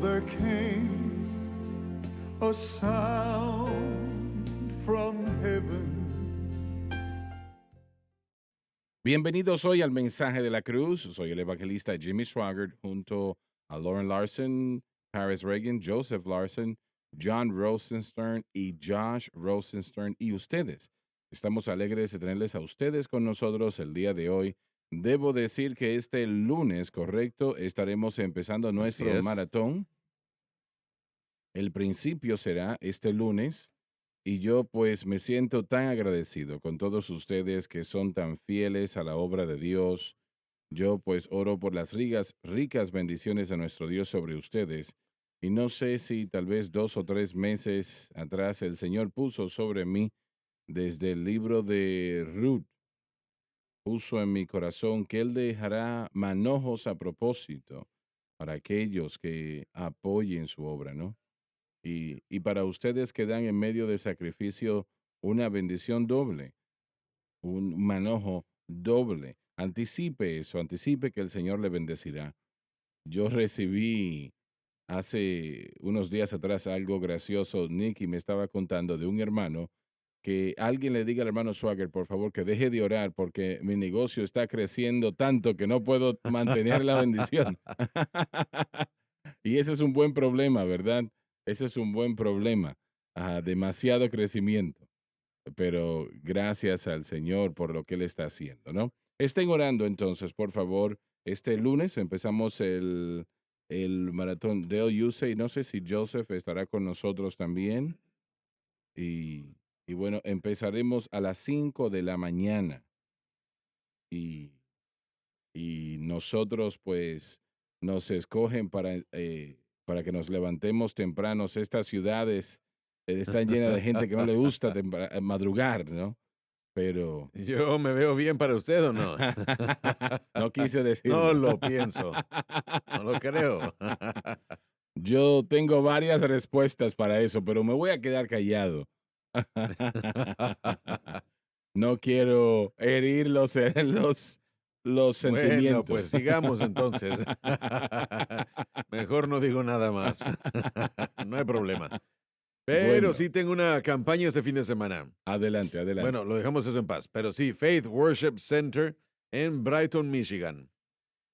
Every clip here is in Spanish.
there came a sound from heaven. Bienvenidos hoy al Mensaje de la Cruz. Soy el evangelista Jimmy Swaggart junto a Lauren Larson, Paris Reagan, Joseph Larson, John Rosenstern y Josh Rosenstern y ustedes. Estamos alegres de tenerles a ustedes con nosotros el día de hoy. Debo decir que este lunes, correcto, estaremos empezando nuestro maratón. El principio será este lunes. Y yo pues me siento tan agradecido con todos ustedes que son tan fieles a la obra de Dios. Yo pues oro por las ricas bendiciones de nuestro Dios sobre ustedes. Y no sé si tal vez 2 o 3 meses atrás el Señor puso sobre mí desde el libro de Ruth, puso en mi corazón que Él dejará manojos a propósito para aquellos que apoyen su obra, ¿no? Y para ustedes que dan en medio de sacrificio una bendición doble, un manojo doble. Anticipe eso, anticipe que el Señor le bendecirá. Yo recibí hace unos días atrás algo gracioso. Nicky me estaba contando de un hermano que alguien le diga al hermano Swagger, por favor, que deje de orar porque mi negocio está creciendo tanto que no puedo mantener la bendición. Y ese es un buen problema, ¿verdad? Ese es un buen problema. Demasiado crecimiento. Pero gracias al Señor por lo que Él está haciendo, ¿no? Estén orando entonces, por favor. Este lunes empezamos el maratón Dale Yusey. No sé si Joseph estará con nosotros también. Y bueno, empezaremos a las 5 de la mañana. Y nosotros, pues, nos escogen para que nos levantemos tempranos. Estas ciudades están llenas de gente que no le gusta madrugar, ¿no? Pero ¿Yo me veo bien para usted o no? no quise decirlo. No lo pienso. No lo creo. Yo tengo varias respuestas para eso, pero me voy a quedar callado. No quiero herir los sentimientos. Bueno, pues sigamos entonces. Mejor no digo nada más. No hay problema. Pero Bueno. sí tengo una campaña este fin de semana. Adelante, adelante. Bueno, lo dejamos eso en paz. Pero sí, Faith Worship Center en Brighton, Michigan.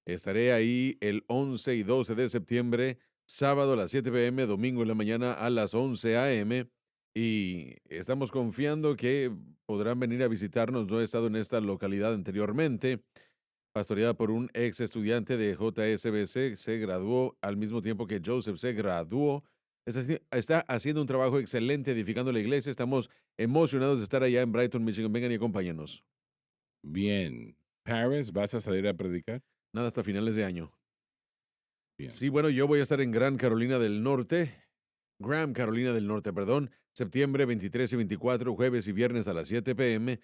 Estaré ahí el 11 y 12 de septiembre, sábado a las 7 p.m., domingo en la mañana a las 11 a.m. Y estamos confiando que podrán venir a visitarnos. No he estado en esta localidad anteriormente, pastoreada por un ex estudiante de JSBC. Se graduó al mismo tiempo que Joseph se graduó. Está haciendo un trabajo excelente edificando la iglesia. Estamos emocionados de estar allá en Brighton, Michigan. Vengan y acompáñanos. Bien. Paris, ¿vas a salir a predicar? Nada, hasta finales de año. Bien. Sí, bueno, yo voy a estar en Graham, Carolina del Norte, septiembre 23 y 24, jueves y viernes a las 7 p.m.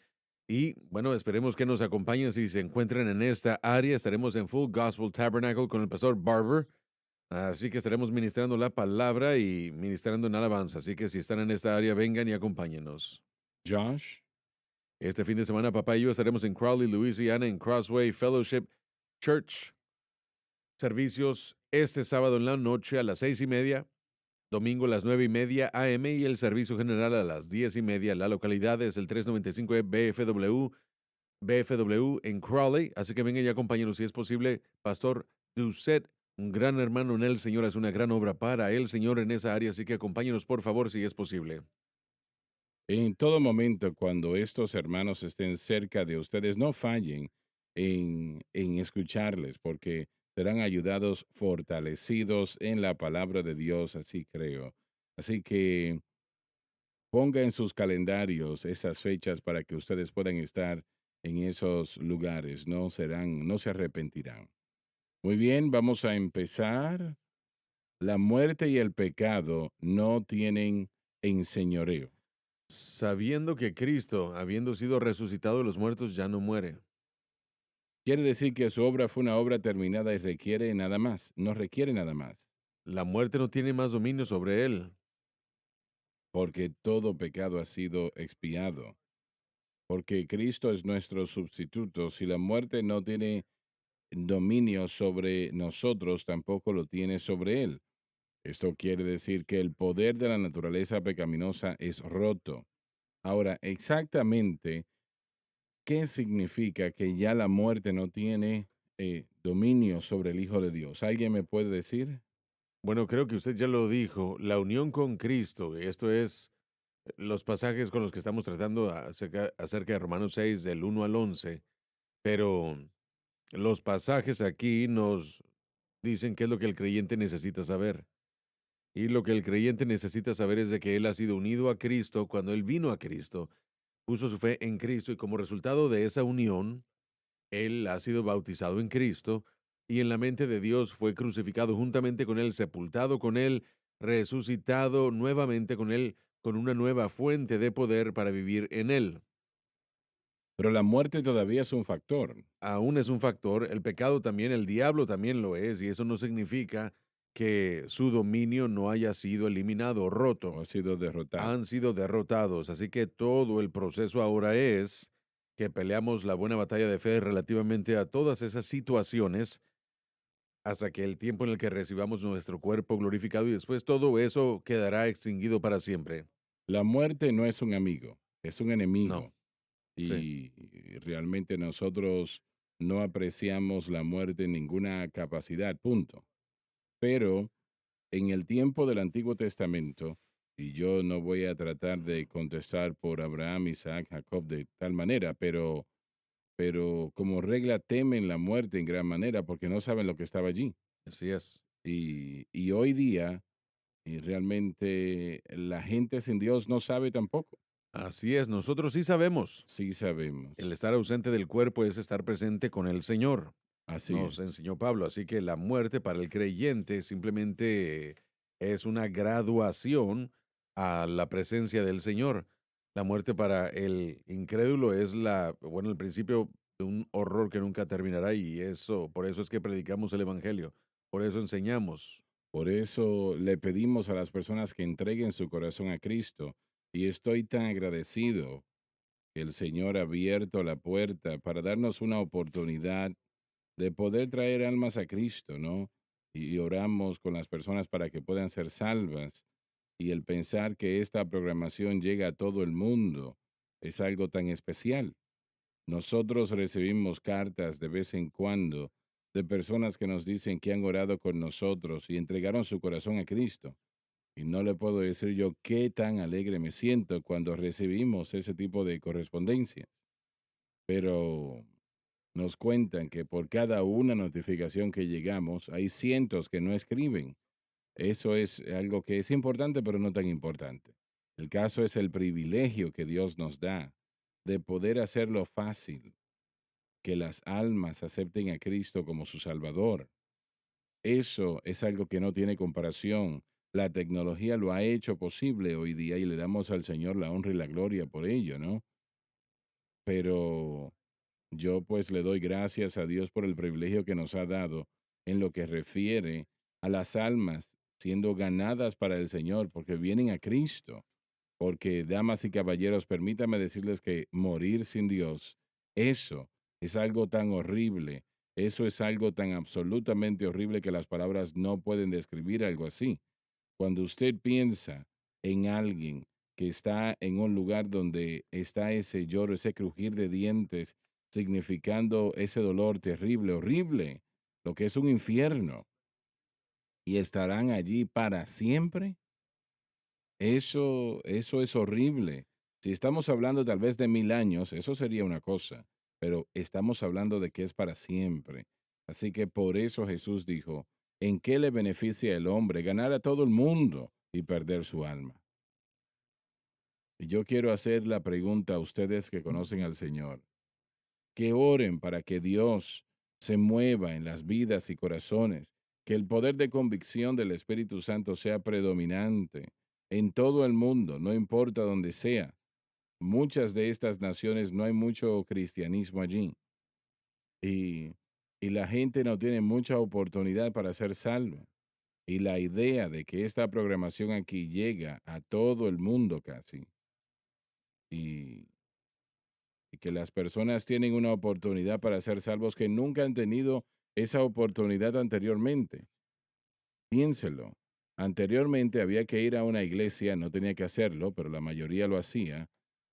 Y bueno, esperemos que nos acompañen si se encuentran en esta área. Estaremos en Full Gospel Tabernacle con el pastor Barber. Así que estaremos ministrando la palabra y ministrando en alabanza. Así que si están en esta área, vengan y acompáñenos. Josh. Este fin de semana, papá y yo estaremos en Crowley, Louisiana, en Crossway Fellowship Church. Servicios este sábado en la noche a las 6:30, domingo a las 9:30 a.m. y el servicio general a las 10:30. La localidad es el 395 BFW en Crowley. Así que vengan y acompáñenos si es posible. Pastor Doucet, un gran hermano en el Señor, hace una gran obra para el Señor en esa área. Así que acompáñenos, por favor, si es posible. En todo momento, cuando estos hermanos estén cerca de ustedes, no fallen en escucharles, porque serán ayudados, fortalecidos en la palabra de Dios, así creo. Así que ponga en sus calendarios esas fechas para que ustedes puedan estar en esos lugares, no se arrepentirán. Muy bien, vamos a empezar. La muerte y el pecado no tienen enseñoreo. Sabiendo que Cristo, habiendo sido resucitado de los muertos, ya no muere. Quiere decir que su obra fue una obra terminada y requiere nada más, no requiere nada más, La muerte no tiene más dominio sobre él. porque todo pecado ha sido expiado, porque Cristo es nuestro sustituto. Si la muerte no tiene dominio sobre nosotros, tampoco lo tiene sobre él. Esto quiere decir que el poder de la naturaleza pecaminosa es roto. Ahora, exactamente, ¿qué significa que ya la muerte no tiene dominio sobre el Hijo de Dios? ¿Alguien me puede decir? Bueno, creo que usted ya lo dijo, la unión con Cristo, esto es los pasajes con los que estamos tratando acerca de Romanos 6, del 1 al 11, pero los pasajes aquí nos dicen qué es lo que el creyente necesita saber. Y lo que el creyente necesita saber es de que él ha sido unido a Cristo cuando él vino a Cristo, puso su fe en Cristo y como resultado de esa unión, él ha sido bautizado en Cristo y en la mente de Dios fue crucificado juntamente con él, sepultado con él, resucitado nuevamente con él, con una nueva fuente de poder para vivir en él. Pero la muerte todavía es un factor, Aún es un factor, el pecado también, el diablo también lo es, y eso no significa que su dominio no haya sido eliminado o o roto. ha sido derrotado. Han sido derrotados, así que todo el proceso ahora es que peleamos la buena batalla de fe relativamente a todas esas situaciones hasta que el tiempo en el que recibamos nuestro cuerpo glorificado y después todo eso quedará extinguido para siempre. La muerte no es un amigo, es un No, enemigo. sí, Y realmente nosotros no apreciamos la muerte en ninguna capacidad, punto. Pero en el tiempo del Antiguo Testamento, y yo no voy a tratar de contestar por Abraham, Isaac, Jacob de tal manera, pero como regla temen la muerte en gran manera porque no saben lo que estaba allí. así es. Y hoy día, y realmente la gente sin Dios no sabe tampoco. Así es, nosotros sí sabemos. Sí sabemos. El estar ausente del cuerpo es estar presente con el Señor, Así nos es. enseñó Pablo. Así que la muerte para el creyente simplemente es una graduación a la presencia del Señor. La muerte para el incrédulo es bueno, el principio de un horror que nunca terminará y eso, por eso es que predicamos el Evangelio, por eso enseñamos. Por eso le pedimos a las personas que entreguen su corazón a Cristo. Y estoy tan agradecido que el Señor ha abierto la puerta para darnos una oportunidad de poder traer almas a Cristo, ¿no? Y oramos con las personas para que puedan ser salvas. Y el pensar que esta programación llega a todo el mundo es algo tan especial. Nosotros recibimos cartas de vez en cuando de personas que nos dicen que han orado con nosotros y entregaron su corazón a Cristo. Y no le puedo decir yo qué tan alegre me siento cuando recibimos ese tipo de correspondencia. Pero nos cuentan que por cada una notificación que llegamos, hay cientos que no escriben. Eso es algo que es importante, pero no tan importante. El caso es el privilegio que Dios nos da de poder hacerlo fácil, que las almas acepten a Cristo como su Salvador. Eso es algo que no tiene comparación. La tecnología lo ha hecho posible hoy día y le damos al Señor la honra y la gloria por ello, ¿no? Pero yo pues le doy gracias a Dios por el privilegio que nos ha dado en lo que refiere a las almas siendo ganadas para el Señor porque vienen a Cristo. Porque, damas y caballeros, permítame decirles que morir sin Dios, eso es algo tan horrible, eso es algo tan absolutamente horrible que las palabras no pueden describir algo así. Cuando usted piensa en alguien que está en un lugar donde está ese lloro, ese crujir de dientes, significando ese dolor terrible, horrible, lo que es un infierno, y estarán allí para siempre, eso es horrible. Si estamos hablando tal vez de 1000 años, eso sería una cosa, pero estamos hablando de que es para siempre. Así que por eso Jesús dijo, ¿en qué le beneficia el hombre ganar a todo el mundo y perder su alma? Y yo quiero hacer la pregunta a ustedes que conocen al Señor, que oren para que Dios se mueva en las vidas y corazones, que el poder de convicción del Espíritu Santo sea predominante en todo el mundo, no importa donde sea. Muchas de estas naciones no hay mucho cristianismo allí y, y la gente no tiene mucha oportunidad para ser salva. Y la idea de que esta programación aquí llega a todo el mundo casi y, y que las personas tienen una oportunidad para ser salvos que nunca han tenido esa oportunidad anteriormente. Piénselo. Anteriormente había que ir a una iglesia, no tenía que hacerlo, pero la mayoría lo hacía.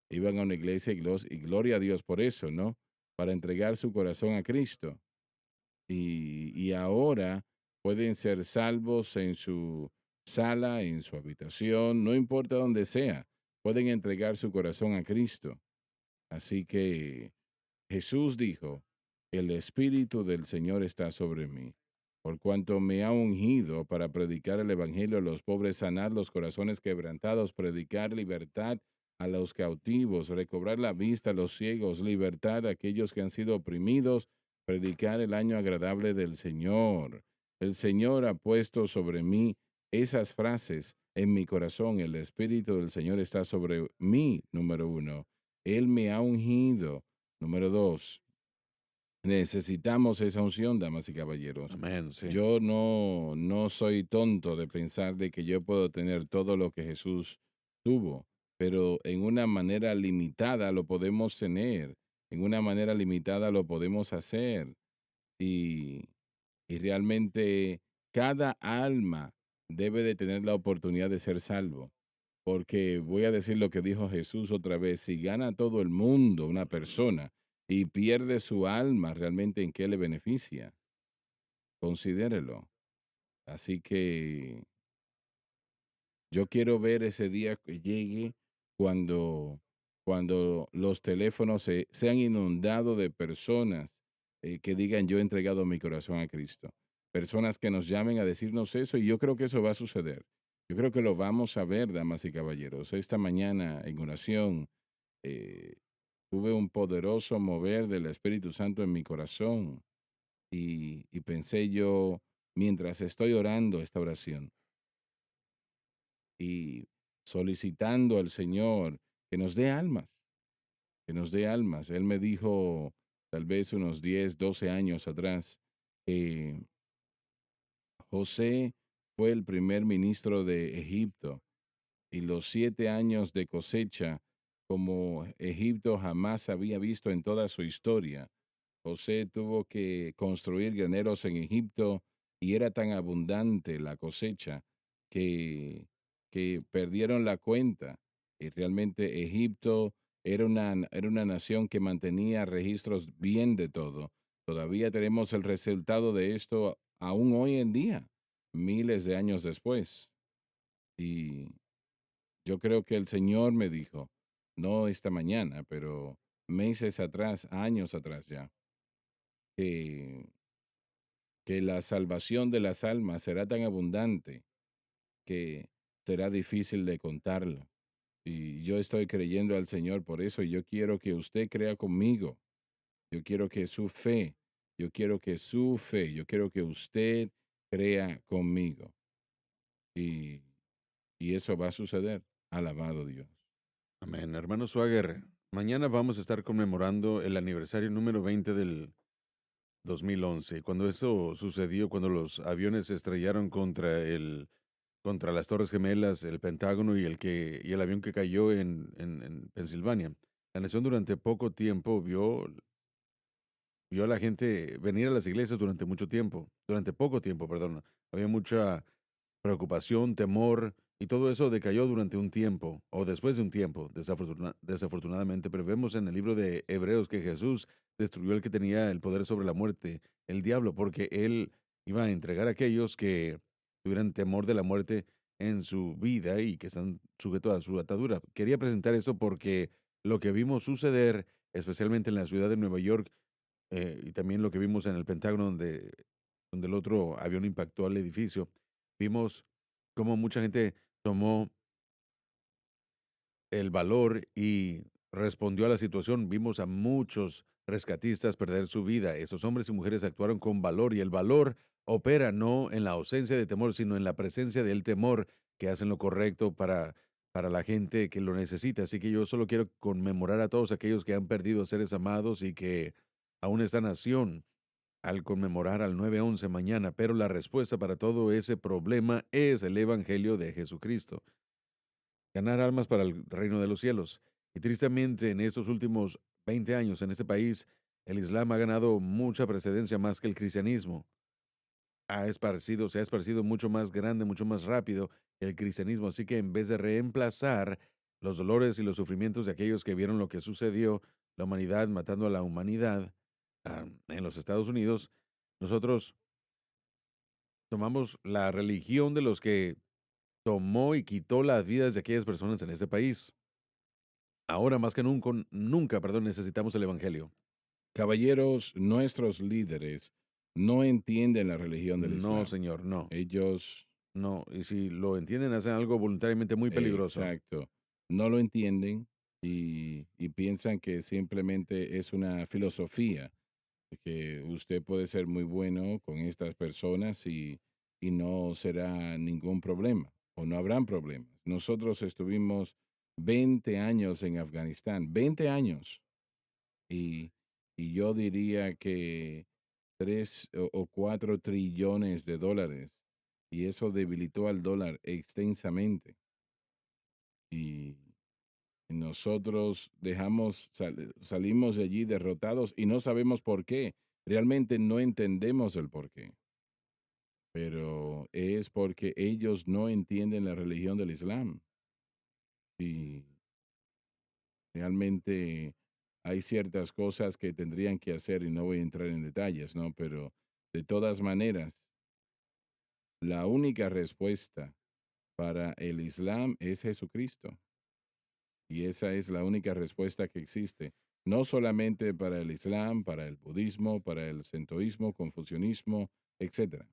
Iban a una iglesia y gloria a Dios por eso, ¿no? Para entregar su corazón a Cristo. Y ahora pueden ser salvos en su sala, en su habitación, no importa dónde sea, pueden entregar su corazón a Cristo. Así que Jesús dijo, el Espíritu del Señor está sobre mí, por cuanto me ha ungido para predicar el Evangelio a los pobres, sanar los corazones quebrantados, predicar libertad a los cautivos, recobrar la vista a los ciegos, libertad a aquellos que han sido oprimidos, predicar el año agradable del Señor. El Señor ha puesto sobre mí esas frases en mi corazón. El Espíritu del Señor está sobre mí, número uno. Él me ha ungido. Número dos, necesitamos esa unción, damas y caballeros. Amén, sí. Yo no soy tonto de pensar de que yo puedo tener todo lo que Jesús tuvo, pero en una manera limitada lo podemos tener, en una manera limitada lo podemos hacer. Y, y realmente cada alma debe de tener la oportunidad de ser salvo. Porque voy a decir lo que dijo Jesús otra vez, si gana todo el mundo una persona y pierde su alma, realmente ¿en qué le beneficia? Considérelo. Así que yo quiero ver ese día que llegue cuando los teléfonos sean inundados de personas que digan yo he entregado mi corazón a Cristo. Personas que nos llamen a decirnos eso y yo creo que eso va a suceder. Yo creo que lo vamos a ver, damas y caballeros. Esta mañana en oración eh, tuve un poderoso mover del Espíritu Santo en mi corazón y pensé yo, mientras estoy orando esta oración, y solicitando al Señor que nos dé almas, que nos dé almas. Él me dijo tal vez unos 10, 12 años atrás que José fue el primer ministro de Egipto y los 7 años de cosecha como Egipto jamás había visto en toda su historia. José tuvo que construir graneros en Egipto y era tan abundante la cosecha que, que perdieron la cuenta. Y realmente Egipto era una nación que mantenía registros bien de todo. Todavía tenemos el resultado de esto aún hoy en día, miles de años después. Y yo creo que el Señor me dijo, no esta mañana, pero meses atrás, años atrás ya, que, que la salvación de las almas será tan abundante que será difícil de contarlo. Y yo estoy creyendo al Señor por eso y yo quiero que usted crea conmigo. Yo quiero que su fe, yo quiero que usted crea conmigo. Y, y eso va a suceder. Alabado Dios. Amén. Hermano Swagger, mañana vamos a estar conmemorando el aniversario número 20 del 2011. Cuando eso sucedió, cuando los aviones se estrellaron contra las Torres Gemelas, el Pentágono y el avión que cayó en Pensilvania. La nación durante poco tiempo vio a la gente venir a las iglesias durante poco tiempo, perdón. Había mucha preocupación, temor, y todo eso decayó durante un tiempo, o después de un tiempo, desafortunadamente, pero vemos en el libro de Hebreos que Jesús destruyó al que tenía el poder sobre la muerte, el diablo, porque él iba a entregar a aquellos que tuvieran temor de la muerte en su vida y que están sujetos a su atadura. Quería presentar eso porque lo que vimos suceder, especialmente en la ciudad de Nueva York, y también lo que vimos en el Pentágono, donde el otro avión impactó al edificio, vimos cómo mucha gente tomó el valor y respondió a la situación. Vimos a muchos rescatistas perder su vida. Esos hombres y mujeres actuaron con valor y el valor opera no en la ausencia de temor, sino en la presencia del temor, que hacen lo correcto para la gente que lo necesita. Así que yo solo quiero conmemorar a todos aquellos que han perdido seres amados y que aún esta nación al conmemorar al 9/11 mañana, pero la respuesta para todo ese problema es el Evangelio de Jesucristo. Ganar almas para el reino de los cielos. Y tristemente en estos últimos 20 años en este país, el Islam ha ganado mucha precedencia más que el cristianismo. se ha esparcido mucho más grande, mucho más rápido que el cristianismo. Así que en vez de reemplazar los dolores y los sufrimientos de aquellos que vieron lo que sucedió, la humanidad matando a la humanidad en los Estados Unidos, nosotros tomamos la religión de los que tomó y quitó las vidas de aquellas personas en este país. Ahora más que nunca, perdón, necesitamos el Evangelio. Caballeros, nuestros líderes no entienden la religión del No, Islam. señor, no. Ellos, No, y si lo entienden, hacen algo voluntariamente muy peligroso. exacto, no lo entienden y piensan que simplemente es una filosofía, que usted puede ser muy bueno con estas personas y no será ningún problema o no habrán problemas. Nosotros estuvimos 20 años en Afganistán, 20 años, y, y yo diría que 3 o 4 trillones de dólares, y eso debilitó al dólar extensamente. Y nosotros salimos de allí derrotados y no sabemos por qué. Realmente no entendemos el por qué. Pero es porque ellos no entienden la religión del Islam. Y realmente hay ciertas cosas que tendrían que hacer y no voy a entrar en detalles, ¿no? Pero de todas maneras, la única respuesta para el Islam es Jesucristo. Y esa es la única respuesta que existe. No solamente para el Islam, para el budismo, para el sintoísmo, confucianismo, etcétera.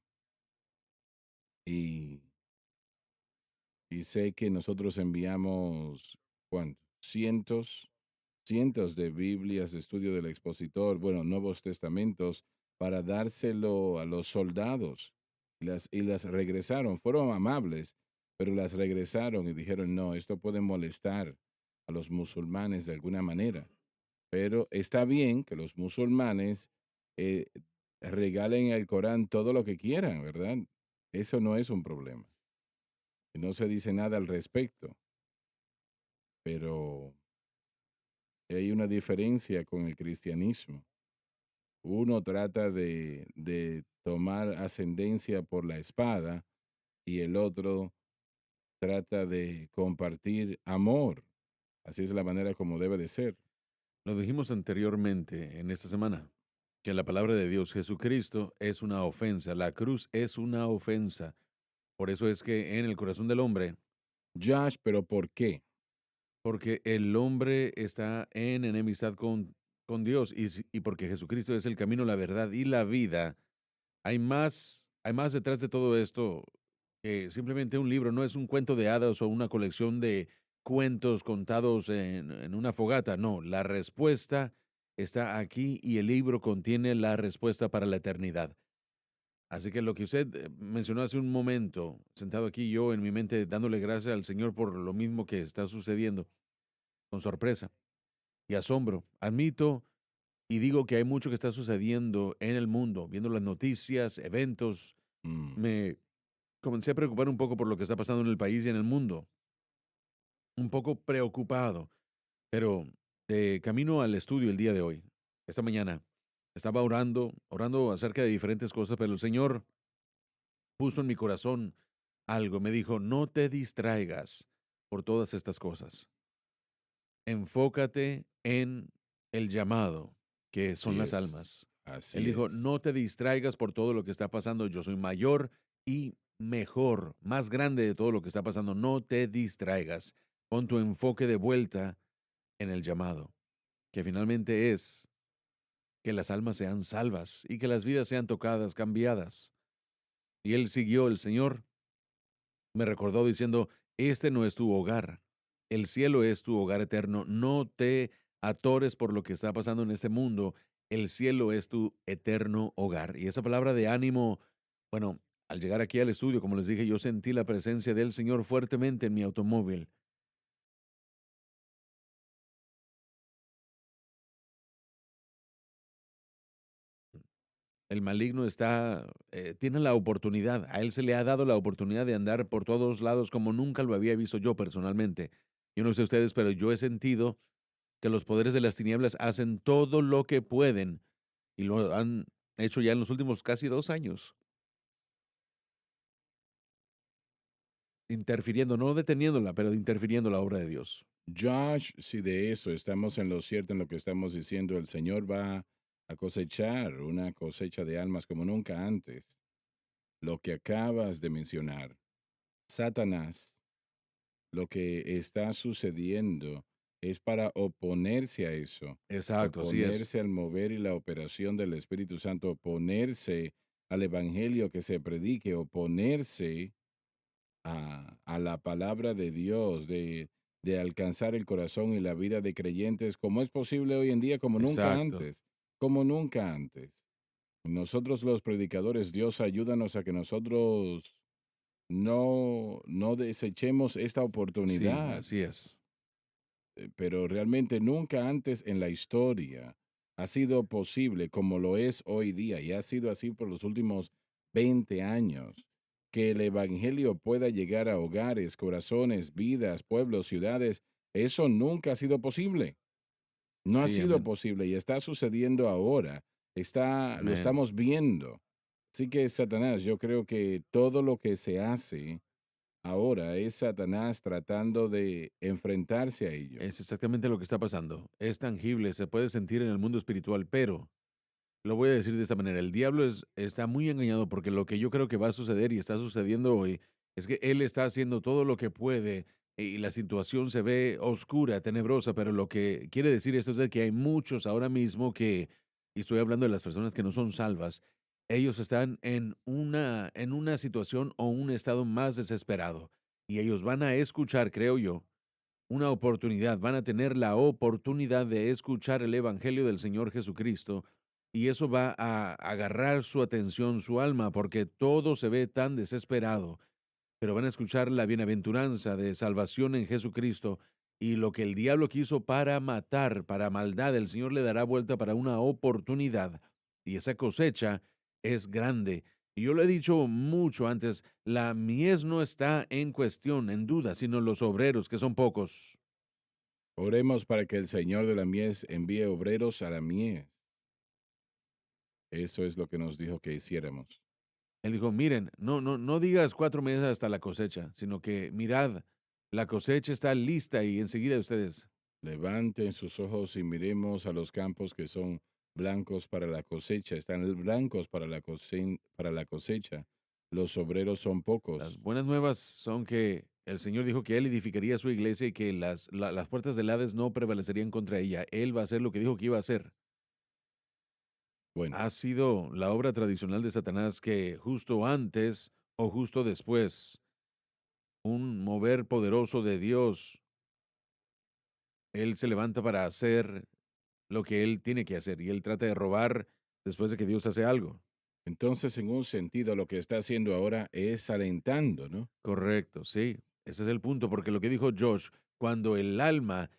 Y, y sé que nosotros enviamos, ¿cuánto? Cientos de Biblias de estudio del expositor, bueno, Nuevos Testamentos, para dárselo a los soldados. Y las regresaron, fueron amables, pero las regresaron y dijeron, no, esto puede molestar a los musulmanes de alguna manera. Pero está bien que los musulmanes eh, regalen al Corán todo lo que quieran, ¿verdad? Eso no es un problema. Y no se dice nada al respecto, pero hay una diferencia con el cristianismo. Uno trata de tomar ascendencia por la espada y el otro trata de compartir amor. Así es la manera como debe de ser. Lo dijimos anteriormente en esta semana, que la palabra de Dios, Jesucristo, es una ofensa. La cruz es una ofensa. Por eso es que en el corazón del hombre, Josh, pero ¿por qué? porque el hombre está en enemistad con Dios y porque Jesucristo es el camino, la verdad y la vida, hay más detrás de todo esto que simplemente un libro, no es un cuento de hadas o una colección de cuentos contados en una fogata, no, la respuesta está aquí y el libro contiene la respuesta para la eternidad. Así que lo que usted mencionó hace un momento, sentado aquí yo en mi mente dándole gracias al Señor por lo mismo que está sucediendo, con sorpresa y asombro, admito y digo que hay mucho que está sucediendo en el mundo, viendo las noticias, eventos, Mm, me comencé a preocupar un poco por lo que está pasando en el país y en el mundo, un poco preocupado, pero de camino al estudio el día de hoy, esta mañana, estaba orando acerca de diferentes cosas, pero el Señor puso en mi corazón algo, me dijo, no te distraigas por todas estas cosas, enfócate en el llamado, que son así las es. almas. Él Así dijo, es. no te distraigas por todo lo que está pasando, yo soy mayor y mejor, más grande de todo lo que está pasando, no te distraigas, pon tu enfoque de vuelta en el llamado, que finalmente es que las almas sean salvas y que las vidas sean tocadas, cambiadas. Y él siguió, el Señor me recordó diciendo, este no es tu hogar, el cielo es tu hogar eterno, no te atores por lo que está pasando en este mundo, el cielo es tu eterno hogar. Y esa palabra de ánimo, bueno, al llegar aquí al estudio, como les dije, yo sentí la presencia del Señor fuertemente en mi automóvil. El maligno tiene la oportunidad, a él se le ha dado la oportunidad de andar por todos lados como nunca lo había visto yo personalmente. Yo no sé ustedes, pero yo he sentido que los poderes de las tinieblas hacen todo lo que pueden y lo han hecho ya en los últimos casi 2 años interfiriendo, no deteniéndola, pero interfiriendo la obra de Dios. Josh, si de eso estamos en lo cierto en lo que estamos diciendo, el Señor va a cosechar una cosecha de almas como nunca antes. Lo que acabas de mencionar, Satanás, lo que está sucediendo es para oponerse a eso, Exacto, así es. oponerse al mover y la operación del Espíritu Santo, oponerse al Evangelio que se predique, oponerse a la palabra de Dios, de alcanzar el corazón y la vida de creyentes, como es posible hoy en día, como nunca Exacto. antes, como nunca antes. Nosotros los predicadores, Dios ayúdanos a que nosotros no desechemos esta Sí, oportunidad, así es. pero realmente nunca antes en la historia ha sido posible como lo es hoy día y ha sido así por los últimos 20 años, que el Evangelio pueda llegar a hogares, corazones, vidas, pueblos, ciudades. Eso nunca ha sido posible. No ha Sí, sido amén. posible y está sucediendo ahora. Lo Amén. estamos viendo. Así que Satanás, yo creo que todo lo que se hace ahora es Satanás tratando de enfrentarse a ello. Es exactamente lo que está pasando. Es tangible, se puede sentir en el mundo espiritual, pero lo voy a decir de esta manera, el diablo está muy engañado porque lo que yo creo que va a suceder y está sucediendo hoy es que él está haciendo todo lo que puede y la situación se ve oscura, tenebrosa, pero lo que quiere decir esto es de que hay muchos ahora mismo que, y estoy hablando de las personas que no son salvas, ellos están en una situación o un estado más desesperado y ellos van a escuchar, creo yo, una oportunidad, van a tener la oportunidad de escuchar el Evangelio del Señor Jesucristo y eso va a agarrar su atención, su alma, porque todo se ve tan desesperado, pero van a escuchar la bienaventuranza de salvación en Jesucristo y lo que el diablo quiso para matar, para maldad, el Señor le dará vuelta para una oportunidad y esa cosecha es grande. Y yo lo he dicho mucho antes, la mies no está en cuestión, en duda, sino los obreros, que son pocos. Oremos para que el Señor de la mies envíe obreros a la mies. Eso es lo que nos dijo que hiciéramos. Él dijo, miren, no digas 4 meses hasta la cosecha, sino que mirad, la cosecha está lista y enseguida ustedes. Levanten sus ojos y miremos a los campos que son blancos para la cosecha. Están blancos para para la cosecha. Los obreros son Las pocos. buenas nuevas son que el Señor dijo que Él edificaría su iglesia y que las puertas del Hades no prevalecerían contra ella. Él va a hacer lo que dijo que iba a hacer. Bueno, Ha sido la obra tradicional de Satanás que justo antes o justo después, un mover poderoso de Dios, Él se levanta para hacer lo que Él tiene que hacer y Él trata de robar después de que Dios hace algo. entonces en un sentido lo que está haciendo ahora es alentando, ¿no? Correcto, sí. Ese es el punto, porque lo que dijo Josh, cuando el alma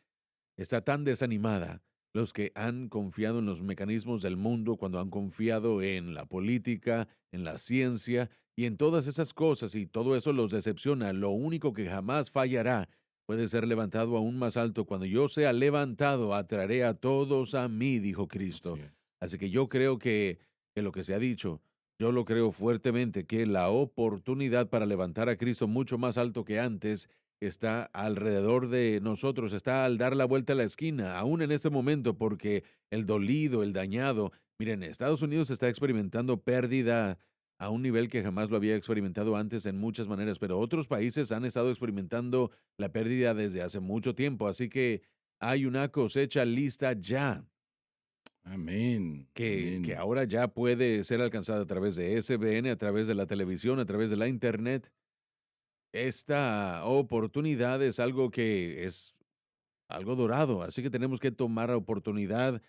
está tan desanimada, los que han confiado en los mecanismos del mundo, cuando han confiado en la política, en la ciencia y en todas esas cosas y todo eso los decepciona, lo único que jamás fallará puede ser levantado aún más alto. Cuando yo sea levantado, atraeré a todos a mí, dijo Así Cristo. es. Así que yo creo que lo que se ha dicho, yo lo creo fuertemente, que la oportunidad para levantar a Cristo mucho más alto que antes está alrededor de nosotros, está al dar la vuelta a la esquina, aún en este momento, porque el dolido, el dañado, miren, Estados Unidos está experimentando pérdida a un nivel que jamás lo había experimentado antes en muchas maneras, pero otros países han estado experimentando la pérdida desde hace mucho tiempo, así que hay una cosecha lista ya, Amén. que Amén. ahora ya puede ser alcanzada a través de SBN, a través de la televisión, a través de la internet. Esta oportunidad es algo que es algo dorado, así que tenemos que tomar la oportunidad,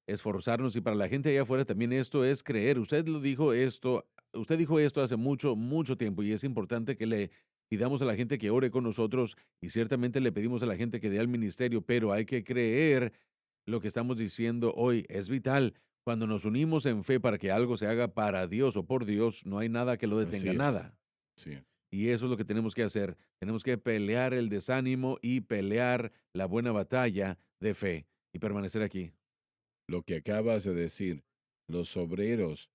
esforzarnos y para la gente allá afuera también esto es creer. Usted dijo esto hace mucho, mucho tiempo y es importante que le pidamos a la gente que ore con nosotros y ciertamente le pedimos a la gente que dé al ministerio, pero hay que creer lo que estamos diciendo hoy. Es vital. Cuando nos unimos en fe para que algo se haga para Dios o por Dios, no hay nada que lo detenga, Así es. nada. Así es. Y eso es lo que tenemos que hacer. Tenemos que pelear el desánimo y pelear la buena batalla de fe y permanecer aquí. Lo que acabas de decir, los obreros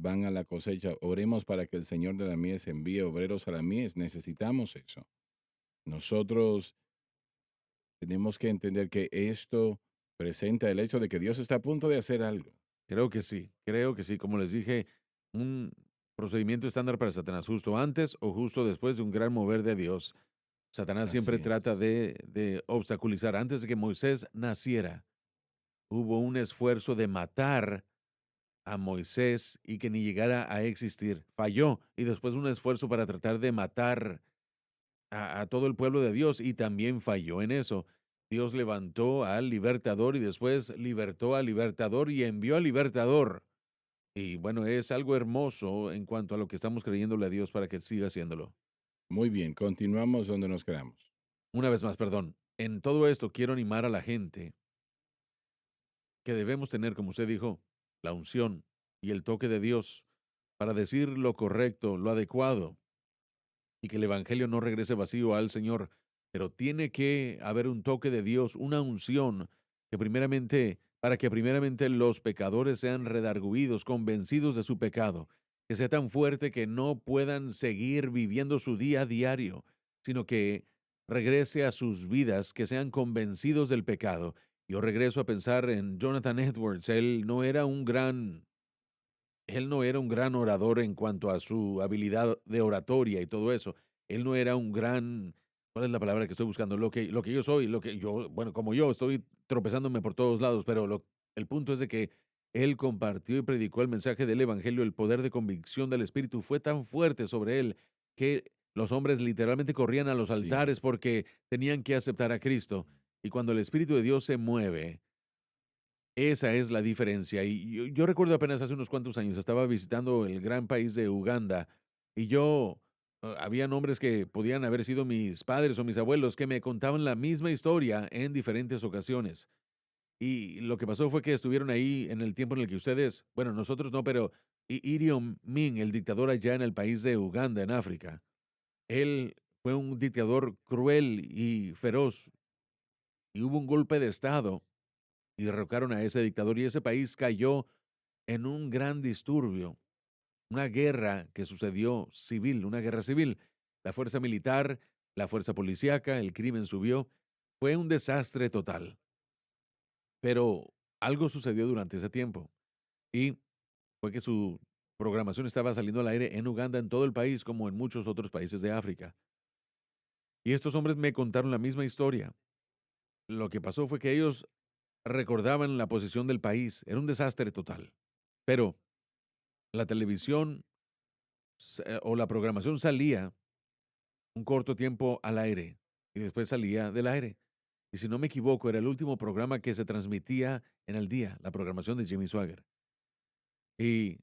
van a la cosecha. Oremos para que el Señor de la mies envíe obreros a la mies. Necesitamos eso. Nosotros tenemos que entender que esto presenta el hecho de que Dios está a punto de hacer algo. Creo que sí. Como les dije, un procedimiento estándar para Satanás, justo antes o justo después de un gran mover de Dios. Satanás Así siempre trata es. de obstaculizar. Antes de que Moisés naciera, hubo un esfuerzo de matar a Moisés y que ni llegara a existir. Falló. Y después un esfuerzo para tratar de matar a todo el pueblo de Dios y también falló en eso. Dios levantó al libertador y después libertó al libertador y envió al libertador. Y bueno, es algo hermoso en cuanto a lo que estamos creyéndole a Dios para que siga haciéndolo. Muy bien, continuamos donde nos quedamos. Una vez más, perdón. En todo esto quiero animar a la gente que debemos tener, como usted dijo, la unción y el toque de Dios para decir lo correcto, lo adecuado, y que el Evangelio no regrese vacío al Señor, pero tiene que haber un toque de Dios, una unción, que primeramente, para que primeramente los pecadores sean redarguidos, convencidos de su pecado, que sea tan fuerte que no puedan seguir viviendo su día a diario, sino que regrese a sus vidas, que sean convencidos del pecado. Yo regreso a pensar en Jonathan Edwards. Él no era un gran orador en cuanto a su habilidad de oratoria y todo eso. Él no era un gran, ¿cuál es la palabra que estoy buscando? Lo que yo soy, lo que yo, bueno, como yo estoy tropezándome por todos lados, pero el punto es de que él compartió y predicó el mensaje del Evangelio, el poder de convicción del Espíritu fue tan fuerte sobre él que los hombres literalmente corrían a los Así altares es. porque tenían que aceptar a Cristo. Y cuando el Espíritu de Dios se mueve, esa es la diferencia. Y yo recuerdo apenas hace unos cuantos años, estaba visitando el gran país de Uganda y habían hombres que podían haber sido mis padres o mis abuelos que me contaban la misma historia en diferentes ocasiones. Y lo que pasó fue que estuvieron ahí en el tiempo en el que ustedes, bueno, nosotros no, pero Idi Amin, el dictador allá en el país de Uganda, en África, él fue un dictador cruel y feroz y hubo un golpe de Estado y derrocaron a ese dictador y ese país cayó en un gran disturbio, una guerra que sucedió civil, una guerra civil. La fuerza militar, la fuerza policíaca, el crimen subió. Fue un desastre total. Pero algo sucedió durante ese tiempo y fue que su programación estaba saliendo al aire en Uganda, en todo el país, como en muchos otros países de África. Y estos hombres me contaron la misma historia. Lo que pasó fue que ellos recordaban la posición del país. Era un desastre total. Pero la televisión o la programación salía un corto tiempo al aire y después salía del aire. Y si no me equivoco, era el último programa que se transmitía en el día, la programación de Jimmy Swagger. Y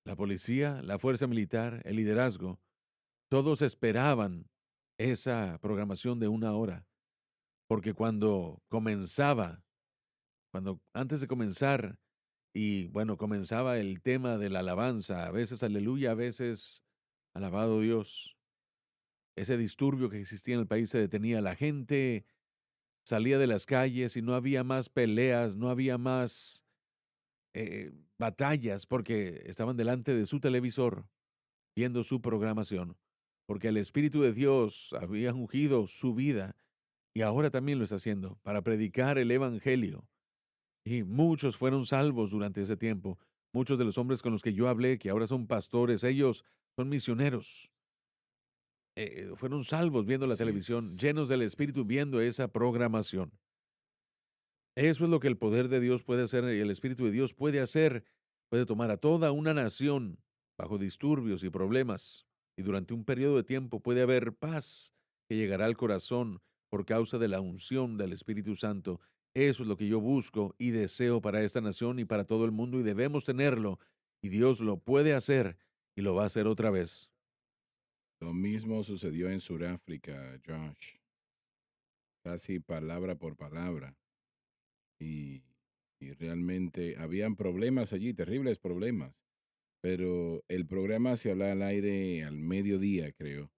la policía, la fuerza militar, el liderazgo, todos esperaban esa programación de una hora, porque cuando antes de comenzar, y bueno, comenzaba el tema de la alabanza, a veces aleluya, a veces alabado Dios. Ese disturbio que existía en el país se detenía, la gente salía de las calles y no había más peleas, no había más batallas, porque estaban delante de su televisor viendo su programación, porque el Espíritu de Dios había ungido su vida y ahora también lo está haciendo para predicar el Evangelio. Y muchos fueron salvos durante ese tiempo. Muchos de los hombres con los que yo hablé, que ahora son pastores, ellos son misioneros. Fueron salvos viendo la Así televisión, es. llenos del Espíritu viendo esa programación. Eso es lo que el poder de Dios puede hacer y el Espíritu de Dios puede hacer. Puede tomar a toda una nación bajo disturbios y problemas y durante un periodo de tiempo puede haber paz que llegará al corazón por causa de la unción del Espíritu Santo. Eso es lo que yo busco y deseo para esta nación y para todo el mundo y debemos tenerlo y Dios lo puede hacer y lo va a hacer otra vez. Lo mismo sucedió en Sudáfrica, Josh. Casi palabra por palabra. Y, y realmente habían problemas allí, terribles problemas. Pero el programa se habla al aire al mediodía, creo.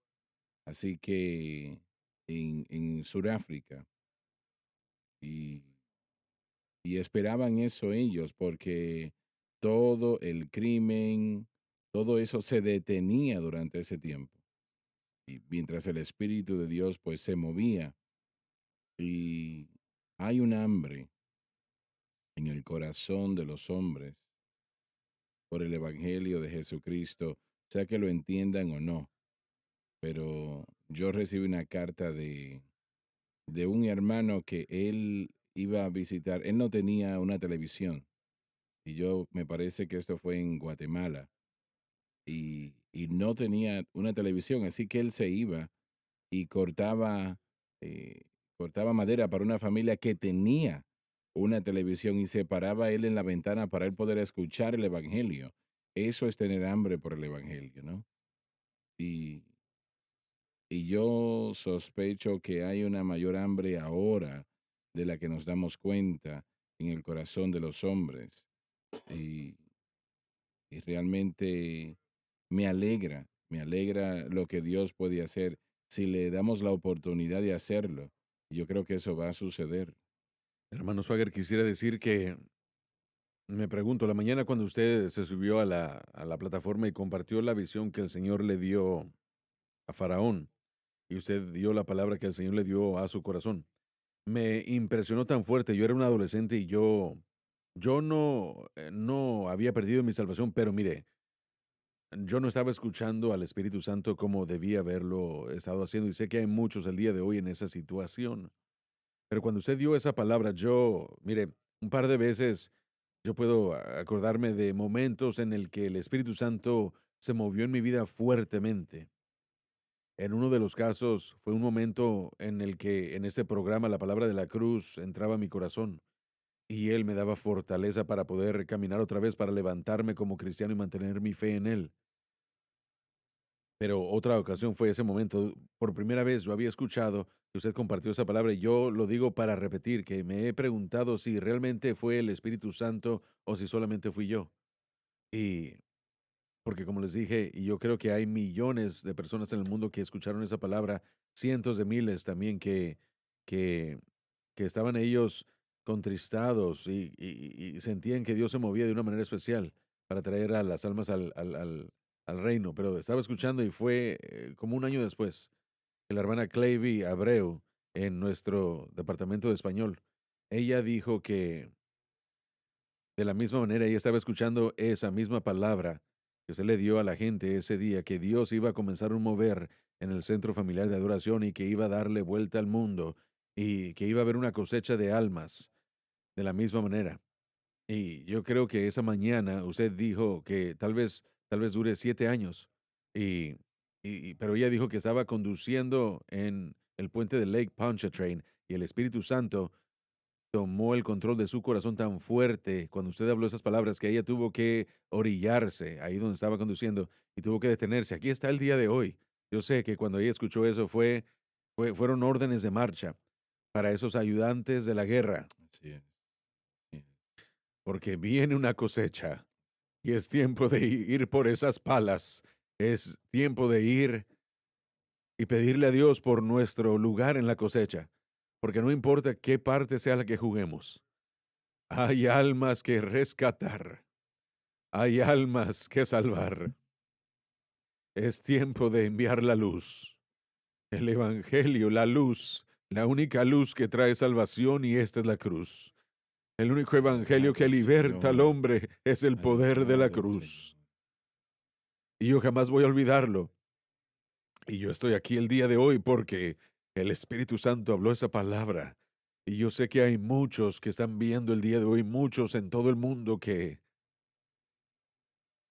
Así que en Sudáfrica. Y, y esperaban eso ellos, porque todo el crimen, todo eso se detenía durante ese tiempo. Y mientras el Espíritu de Dios pues se movía y hay un hambre en el corazón de los hombres por el Evangelio de Jesucristo, sea que lo entiendan o no. Pero yo recibí una carta de un hermano que él iba a visitar, él no tenía una televisión, y yo me parece que esto fue en Guatemala, y no tenía una televisión, así que él se iba y eh, cortaba madera para una familia que tenía una televisión y se paraba él en la ventana para él poder escuchar el Evangelio. Eso es tener hambre por el Evangelio, ¿no? Y, y yo sospecho que hay una mayor hambre ahora de la que nos damos cuenta en el corazón de los hombres. Y, y realmente me alegra lo que Dios puede hacer si le damos la oportunidad de hacerlo. Yo creo que eso va a suceder. Hermano Swagger, quisiera decir que me pregunto, la mañana cuando usted se subió a la plataforma y compartió la visión que el Señor le dio a Faraón, y usted dio la palabra que el Señor le dio a su corazón, me impresionó tan fuerte. Yo era un adolescente y yo no había perdido mi salvación, pero mire, yo no estaba escuchando al Espíritu Santo como debía haberlo estado haciendo, y sé que hay muchos el día de hoy en esa situación. Pero cuando usted dio esa palabra, mire, un par de veces yo puedo acordarme de momentos en el que el Espíritu Santo se movió en mi vida fuertemente. En uno de los casos fue un momento en el que en este programa la palabra de la cruz entraba a mi corazón y Él me daba fortaleza para poder caminar otra vez, para levantarme como cristiano y mantener mi fe en Él. Pero otra ocasión fue ese momento. Por primera vez yo había escuchado que usted compartió esa palabra y yo lo digo para repetir que me he preguntado si realmente fue el Espíritu Santo o si solamente fui yo. Y porque como les dije, y yo creo que hay millones de personas en el mundo que escucharon esa palabra, cientos de miles también que, que estaban ellos contristados y sentían que Dios se movía de una manera especial para traer a las almas al reino. Pero estaba escuchando y fue como un año después que la hermana Clavy Abreu en nuestro departamento de español, ella dijo que de la misma manera ella estaba escuchando esa misma palabra que usted le dio a la gente ese día, que Dios iba a comenzar un mover en el centro familiar de adoración y que iba a darle vuelta al mundo y que iba a haber una cosecha de almas de la misma manera. Y yo creo que esa mañana usted dijo que tal vez dure 7 años. Y, pero ella dijo que estaba conduciendo en el puente de Lake Pontchartrain y el Espíritu Santo tomó el control de su corazón tan fuerte cuando usted habló esas palabras que ella tuvo que orillarse ahí donde estaba conduciendo y tuvo que detenerse. Aquí está el día de hoy. Yo sé que cuando ella escuchó eso fueron órdenes de marcha para esos ayudantes de la guerra, Así es. Sí. porque viene una cosecha y es tiempo de ir por esas palas. Es tiempo de ir y pedirle a Dios por nuestro lugar en la cosecha, porque no importa qué parte sea la que juguemos. Hay almas que rescatar, hay almas que salvar. Es tiempo de enviar la luz, el Evangelio, la luz, la única luz que trae salvación, y esta es la cruz. El único Evangelio Alabado que el liberta al Señor. hombre es el poder de la Alabado el cruz. Señor. Y yo jamás voy a olvidarlo. Y yo estoy aquí el día de hoy porque el Espíritu Santo habló esa palabra. Y yo sé que hay muchos que están viendo el día de hoy, muchos en todo el mundo que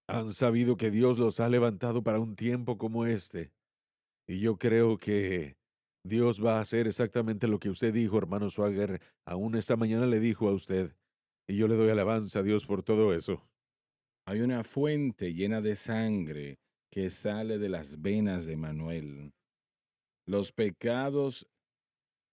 han sabido que Dios los ha levantado para un tiempo como este. Y yo creo que Dios va a hacer exactamente lo que usted dijo, hermano Swagger. Aún esta mañana le dijo a usted. Y yo le doy alabanza a Dios por todo eso. Hay una fuente llena de sangre que sale de las venas de Manuel. Los pecados,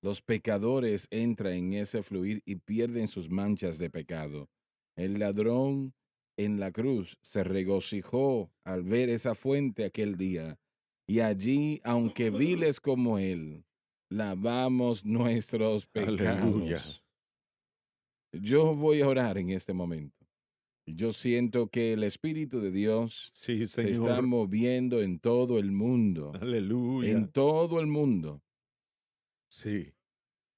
los pecadores entran en ese fluir y pierden sus manchas de pecado. El ladrón en la cruz se regocijó al ver esa fuente aquel día. Y allí, aunque viles como él, lavamos nuestros Aleluya. pecados. Yo voy a orar en este momento. Yo siento que el Espíritu de Dios Sí, se está Señor. moviendo en todo el mundo. Aleluya. En todo el mundo. Sí.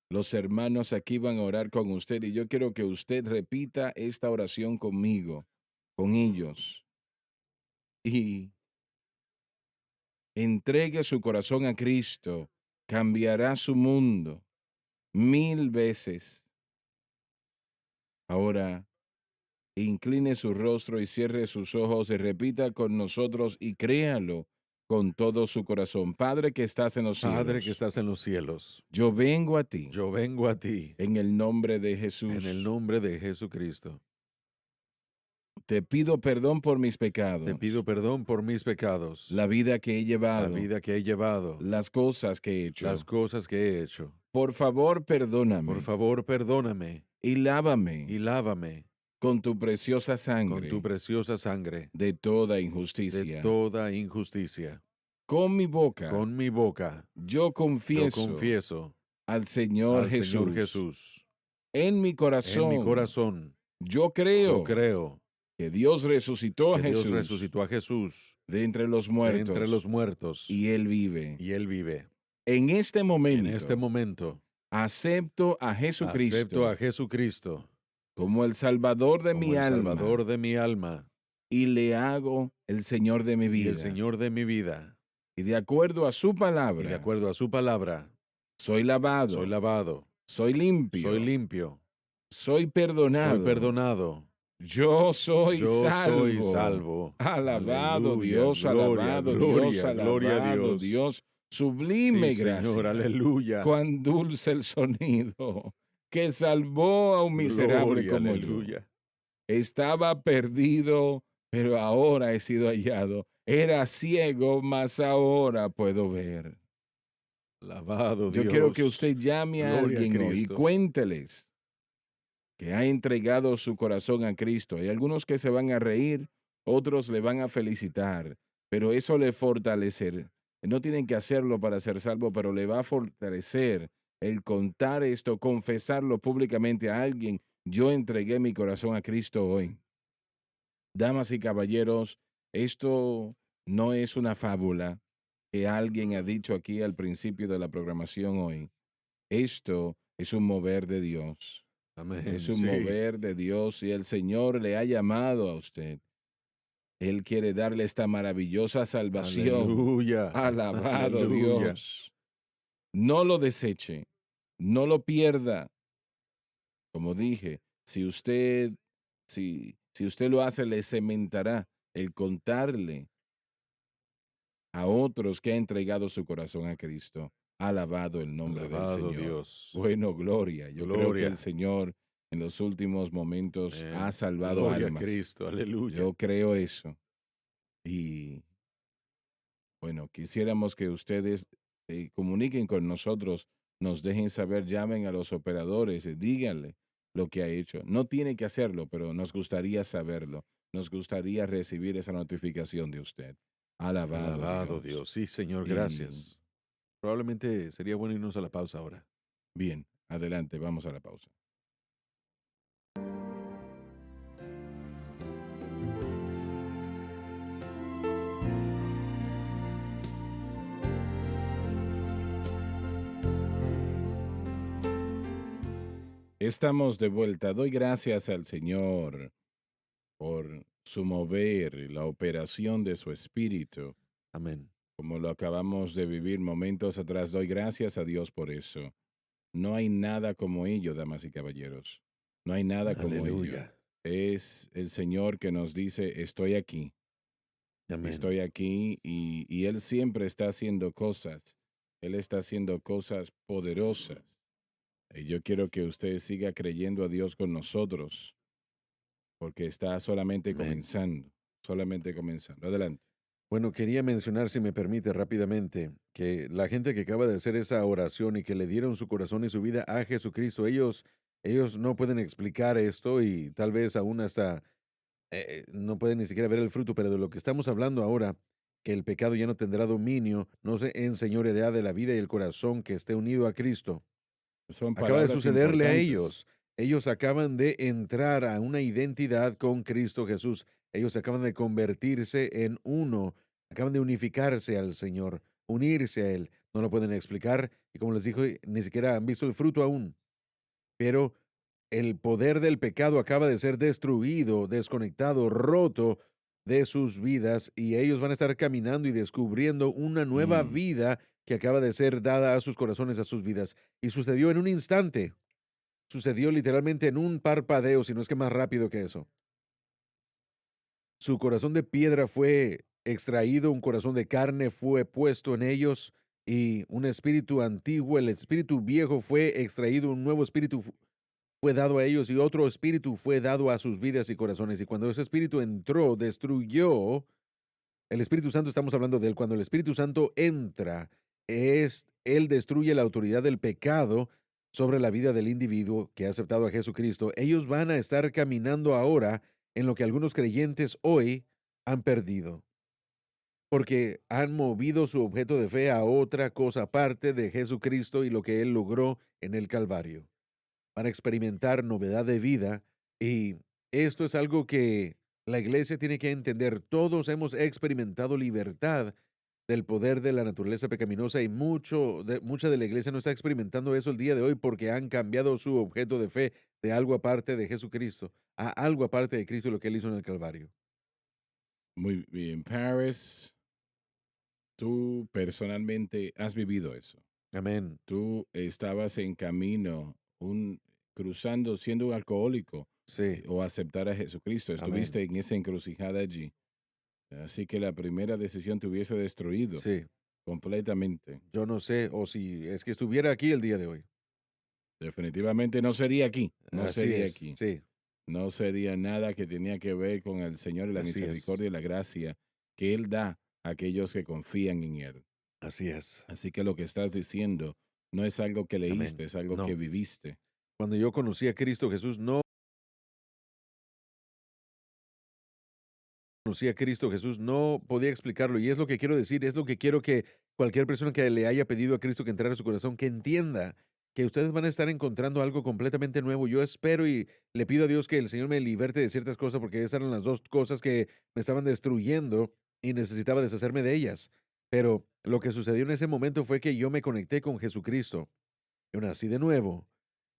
Los hermanos aquí van a orar con usted y yo quiero que usted repita esta oración conmigo, con ellos. Y entregue su corazón a Cristo. Cambiará su mundo 1000 veces. Ahora, incline su rostro y cierre sus ojos y repita con nosotros y créalo con todo su corazón. Padre que estás en los Padre que cielos, estás en los cielos, yo vengo a ti yo vengo a ti en el nombre de en el Jesús. nombre de Jesucristo. Te pido perdón por mis pecados, Te pido perdón por mis pecados, la vida que he la llevado, vida que he llevado, las cosas que he hecho. las cosas que he hecho. Por favor, perdóname Por favor, perdóname y lávame y lávame con tu preciosa con sangre tu preciosa sangre de toda de injusticia. toda injusticia. Con mi boca Con mi boca yo yo confieso confieso al Señor al Jesús. Señor Jesús. En mi corazón, En mi corazón yo creo yo creo que Dios resucitó a que Dios Jesús resucitó a Jesús de entre los de muertos entre los muertos y Él vive. y Él vive. En este momento, En este momento acepto a Jesucristo acepto a Jesucristo como el Salvador de como mi el alma Salvador de mi alma y le hago el Señor de mi y vida. el Señor de mi vida. Y de acuerdo a su Y palabra, de acuerdo a su palabra, soy lavado, soy lavado, soy limpio, soy limpio, soy perdonado, soy perdonado, yo soy yo salvo. soy salvo. Alabado Aleluya, Dios, gloria, alabado Dios, gloria, gloria a alabado Dios. Dios. Sublime Sí, gracia. Señor, aleluya. Cuán dulce el sonido que salvó a un miserable Gloria, como aleluya. yo. Estaba perdido, pero ahora he sido hallado. Era ciego, mas ahora puedo ver. Alabado Yo Dios. quiero que usted llame a Gloria a alguien hoy y Cristo. cuénteles que ha entregado su corazón a Cristo. Hay algunos que se van a reír, otros le van a felicitar, pero eso le fortalecerá. No tienen que hacerlo para ser salvo, pero le va a fortalecer el contar esto, confesarlo públicamente a alguien. Yo entregué mi corazón a Cristo hoy. Damas y caballeros, esto no es una fábula que alguien ha dicho aquí al principio de la programación hoy. Esto es un mover de Dios. Amén. Es un Sí. mover de Dios y el Señor le ha llamado a usted. Él quiere darle esta maravillosa salvación. Aleluya. Alabado Aleluya. Dios. No lo deseche, no lo pierda. Como dije, si usted lo hace, le cementará el contarle a otros que ha entregado su corazón a Cristo. Alabado el nombre Alabado del Señor. Dios. Bueno, gloria. Yo creo que Gloria. el Señor en los últimos momentos Amén. ha salvado Gloria almas. a Cristo. Aleluya. Yo creo eso. Y bueno, quisiéramos que ustedes comuniquen con nosotros, nos dejen saber, llamen a los operadores, díganle lo que ha hecho. No tiene que hacerlo, pero nos gustaría saberlo. Nos gustaría recibir esa notificación de usted. Alabado, Alabado Dios. Sí, Señor, Y- gracias. Probablemente sería bueno irnos a la pausa ahora. Bien, adelante, vamos a la pausa. Estamos de vuelta. Doy gracias al Señor por su mover y la operación de su espíritu. Amén. Como lo acabamos de vivir momentos atrás, doy gracias a Dios por eso. No hay nada como ello, damas y caballeros. No hay nada como ello. Aleluya. Es el Señor que nos dice, estoy aquí, Amén. estoy aquí, y Él siempre está haciendo cosas. Él está haciendo cosas poderosas. Y yo quiero que usted siga creyendo a Dios con nosotros, porque está solamente Amén. comenzando, solamente comenzando. Adelante. Bueno, quería mencionar, si me permite rápidamente, que la gente que acaba de hacer esa oración y que le dieron su corazón y su vida a Jesucristo, ellos no pueden explicar esto y tal vez aún hasta no pueden ni siquiera ver el fruto, pero de lo que estamos hablando ahora, que el pecado ya no tendrá dominio, no se enseñoreará de la vida y el corazón que esté unido a Cristo. Son Acaba de palabras sucederle a importantes. ellos. Ellos acaban de entrar a una identidad con Cristo Jesús. Ellos acaban de convertirse en uno, acaban de unificarse al Señor, unirse a Él. No lo pueden explicar y como les dijo, ni siquiera han visto el fruto aún. Pero el poder del pecado acaba de ser destruido, desconectado, roto de sus vidas y ellos van a estar caminando y descubriendo una nueva Mm, vida que acaba de ser dada a sus corazones, a sus vidas. Y sucedió en un instante. Sucedió literalmente en un parpadeo, si no es que más rápido que eso. Su corazón de piedra fue extraído, un corazón de carne fue puesto en ellos y un espíritu antiguo, el espíritu viejo fue extraído, un nuevo espíritu fue dado a ellos y otro espíritu fue dado a sus vidas y corazones. Y cuando ese espíritu entró, destruyó, el Espíritu Santo, estamos hablando de él, cuando el Espíritu Santo entra, él destruye la autoridad del pecado sobre la vida del individuo que ha aceptado a Jesucristo. Ellos van a estar caminando ahora en lo que algunos creyentes hoy han perdido, porque han movido su objeto de fe a otra cosa aparte de Jesucristo y lo que él logró en el Calvario. Van a experimentar novedad de vida y esto es algo que la iglesia tiene que entender. Todos hemos experimentado libertad del poder de la naturaleza pecaminosa y mucha de la iglesia no está experimentando eso el día de hoy porque han cambiado su objeto de fe de algo aparte de Jesucristo a algo aparte de Cristo y lo que él hizo en el Calvario. muy bien, Paris, tú personalmente has vivido eso. Amén. Tú estabas en camino, cruzando, siendo un alcohólico Sí, o aceptar a Jesucristo. amén. Estuviste en esa encrucijada allí. Así que la primera decisión te hubiese destruido Sí, completamente. yo no sé, o si es que estuviera aquí el día de hoy. Definitivamente no sería aquí, no Así sería es, aquí. sí, No sería nada que tenía que ver con el Señor y la así es, misericordia y la gracia que Él da a aquellos que confían en Él. así es. Así que lo que estás diciendo no es algo que leíste, Amén. es algo que No, viviste. cuando yo conocí a Cristo Jesús, no conocí a Cristo Jesús, no podía explicarlo. Y es lo que quiero decir, es lo que quiero que cualquier persona que le haya pedido a Cristo que entrara a su corazón, que entienda que ustedes van a estar encontrando algo completamente nuevo. Yo espero y le pido a Dios que el Señor me liberte de ciertas cosas, porque esas eran las dos cosas que me estaban destruyendo y necesitaba deshacerme de ellas. Pero lo que sucedió en ese momento fue que yo me conecté con Jesucristo. Yo nací de nuevo.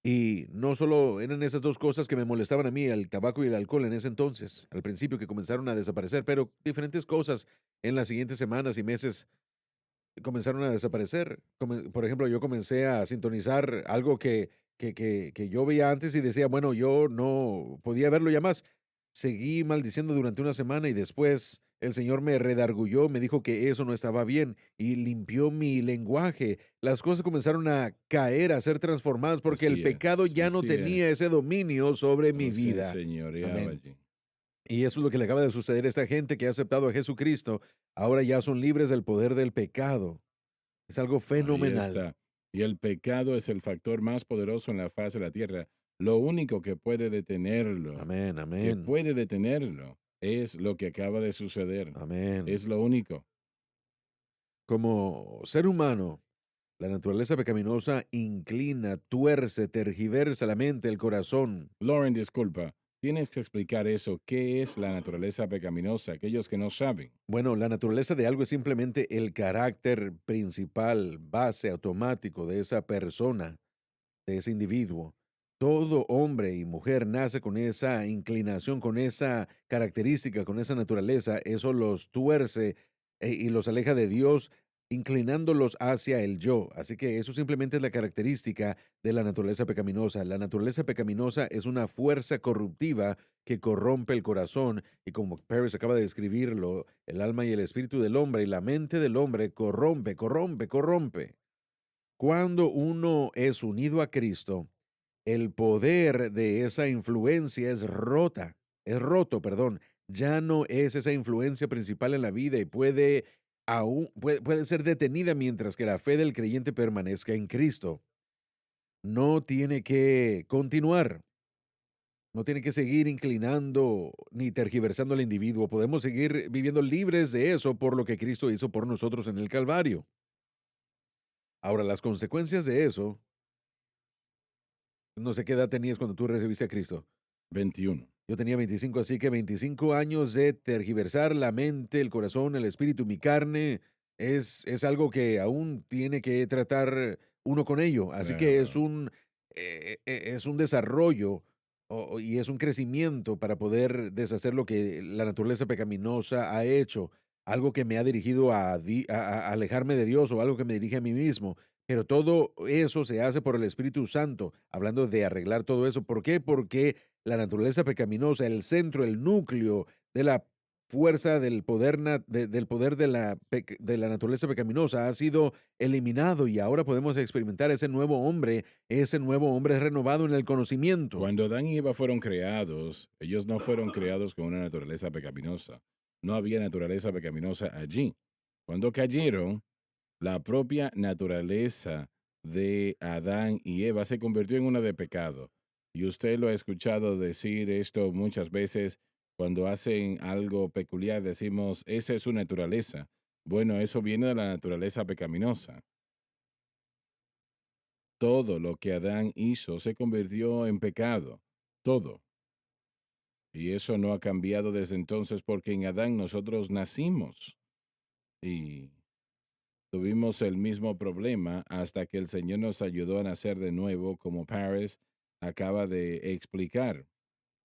Y no solo eran esas dos cosas que me molestaban a mí, el tabaco y el alcohol en ese entonces, al principio que comenzaron a desaparecer, pero diferentes cosas en las siguientes semanas y meses comenzaron a desaparecer. Por ejemplo, yo comencé a sintonizar algo que yo veía antes y decía, bueno, yo no podía verlo ya más. Seguí maldiciendo durante una semana y después el Señor me redarguyó, me dijo que eso no estaba bien y limpió mi lenguaje. Las cosas comenzaron a caer, a ser transformadas porque el pecado ya no Así tenía es. ese dominio sobre mi No se vida. enseñoreaba Amén. allí. Y eso es lo que le acaba de suceder a esta gente que ha aceptado a Jesucristo. Ahora ya son libres del poder del pecado. Es algo Ahí fenomenal. está. Y el pecado es el factor más poderoso en la faz de la tierra. Lo único Amén, que amén, puede detenerlo, es lo que acaba de suceder. amén. Es lo único. Como ser humano, la naturaleza pecaminosa inclina, tuerce, tergiversa la mente, el corazón. Lauren, disculpa, tienes que explicar eso. ¿Qué es la naturaleza pecaminosa? Aquellos que no saben. Bueno, la naturaleza de algo es simplemente el carácter principal, base, automático de esa persona, de ese individuo. Todo hombre y mujer nace con esa inclinación, con esa característica, con esa naturaleza. Eso los tuerce y los aleja de Dios, inclinándolos hacia el yo. Así que eso simplemente es la característica de la naturaleza pecaminosa. La naturaleza pecaminosa es una fuerza corruptiva que corrompe el corazón y como Paris acaba de describirlo, el alma y el espíritu del hombre y la mente del hombre corrompe, corrompe, corrompe. Cuando uno es unido a Cristo, el poder de esa influencia es roto, perdón. Ya no es esa influencia principal en la vida y puede ser detenida mientras que la fe del creyente permanezca en Cristo. No tiene que continuar, no tiene que seguir inclinando ni tergiversando al individuo. Podemos seguir viviendo libres de eso por lo que Cristo hizo por nosotros en el Calvario. Ahora, las consecuencias de eso No sé qué edad tenías cuando tú recibiste a Cristo. 21. Yo tenía 25, así que 25 años de tergiversar la mente, el corazón, el espíritu, mi carne, es algo que aún tiene que tratar uno con ello. Así que Claro. es un desarrollo y es un crecimiento para poder deshacer lo que la naturaleza pecaminosa ha hecho, algo que me ha dirigido a alejarme de Dios o algo que me dirige a mí mismo. Pero todo eso se hace por el Espíritu Santo, hablando de arreglar todo eso. ¿Por qué? Porque la naturaleza pecaminosa, el centro, el núcleo de la fuerza del poder de la naturaleza pecaminosa ha sido eliminado y ahora podemos experimentar ese nuevo hombre renovado en el conocimiento. Cuando Adán y Eva fueron creados, ellos no fueron creados con una naturaleza pecaminosa. No había naturaleza pecaminosa allí. Cuando cayeron, la propia naturaleza de Adán y Eva se convirtió en una de pecado. Y usted lo ha escuchado decir esto muchas veces. Cuando hacen algo peculiar, decimos, esa es su naturaleza. Bueno, eso viene de la naturaleza pecaminosa. Todo lo que Adán hizo se convirtió en pecado. Todo. Y eso no ha cambiado desde entonces porque en Adán nosotros nacimos y tuvimos el mismo problema hasta que el Señor nos ayudó a nacer de nuevo, como Paris acaba de explicar.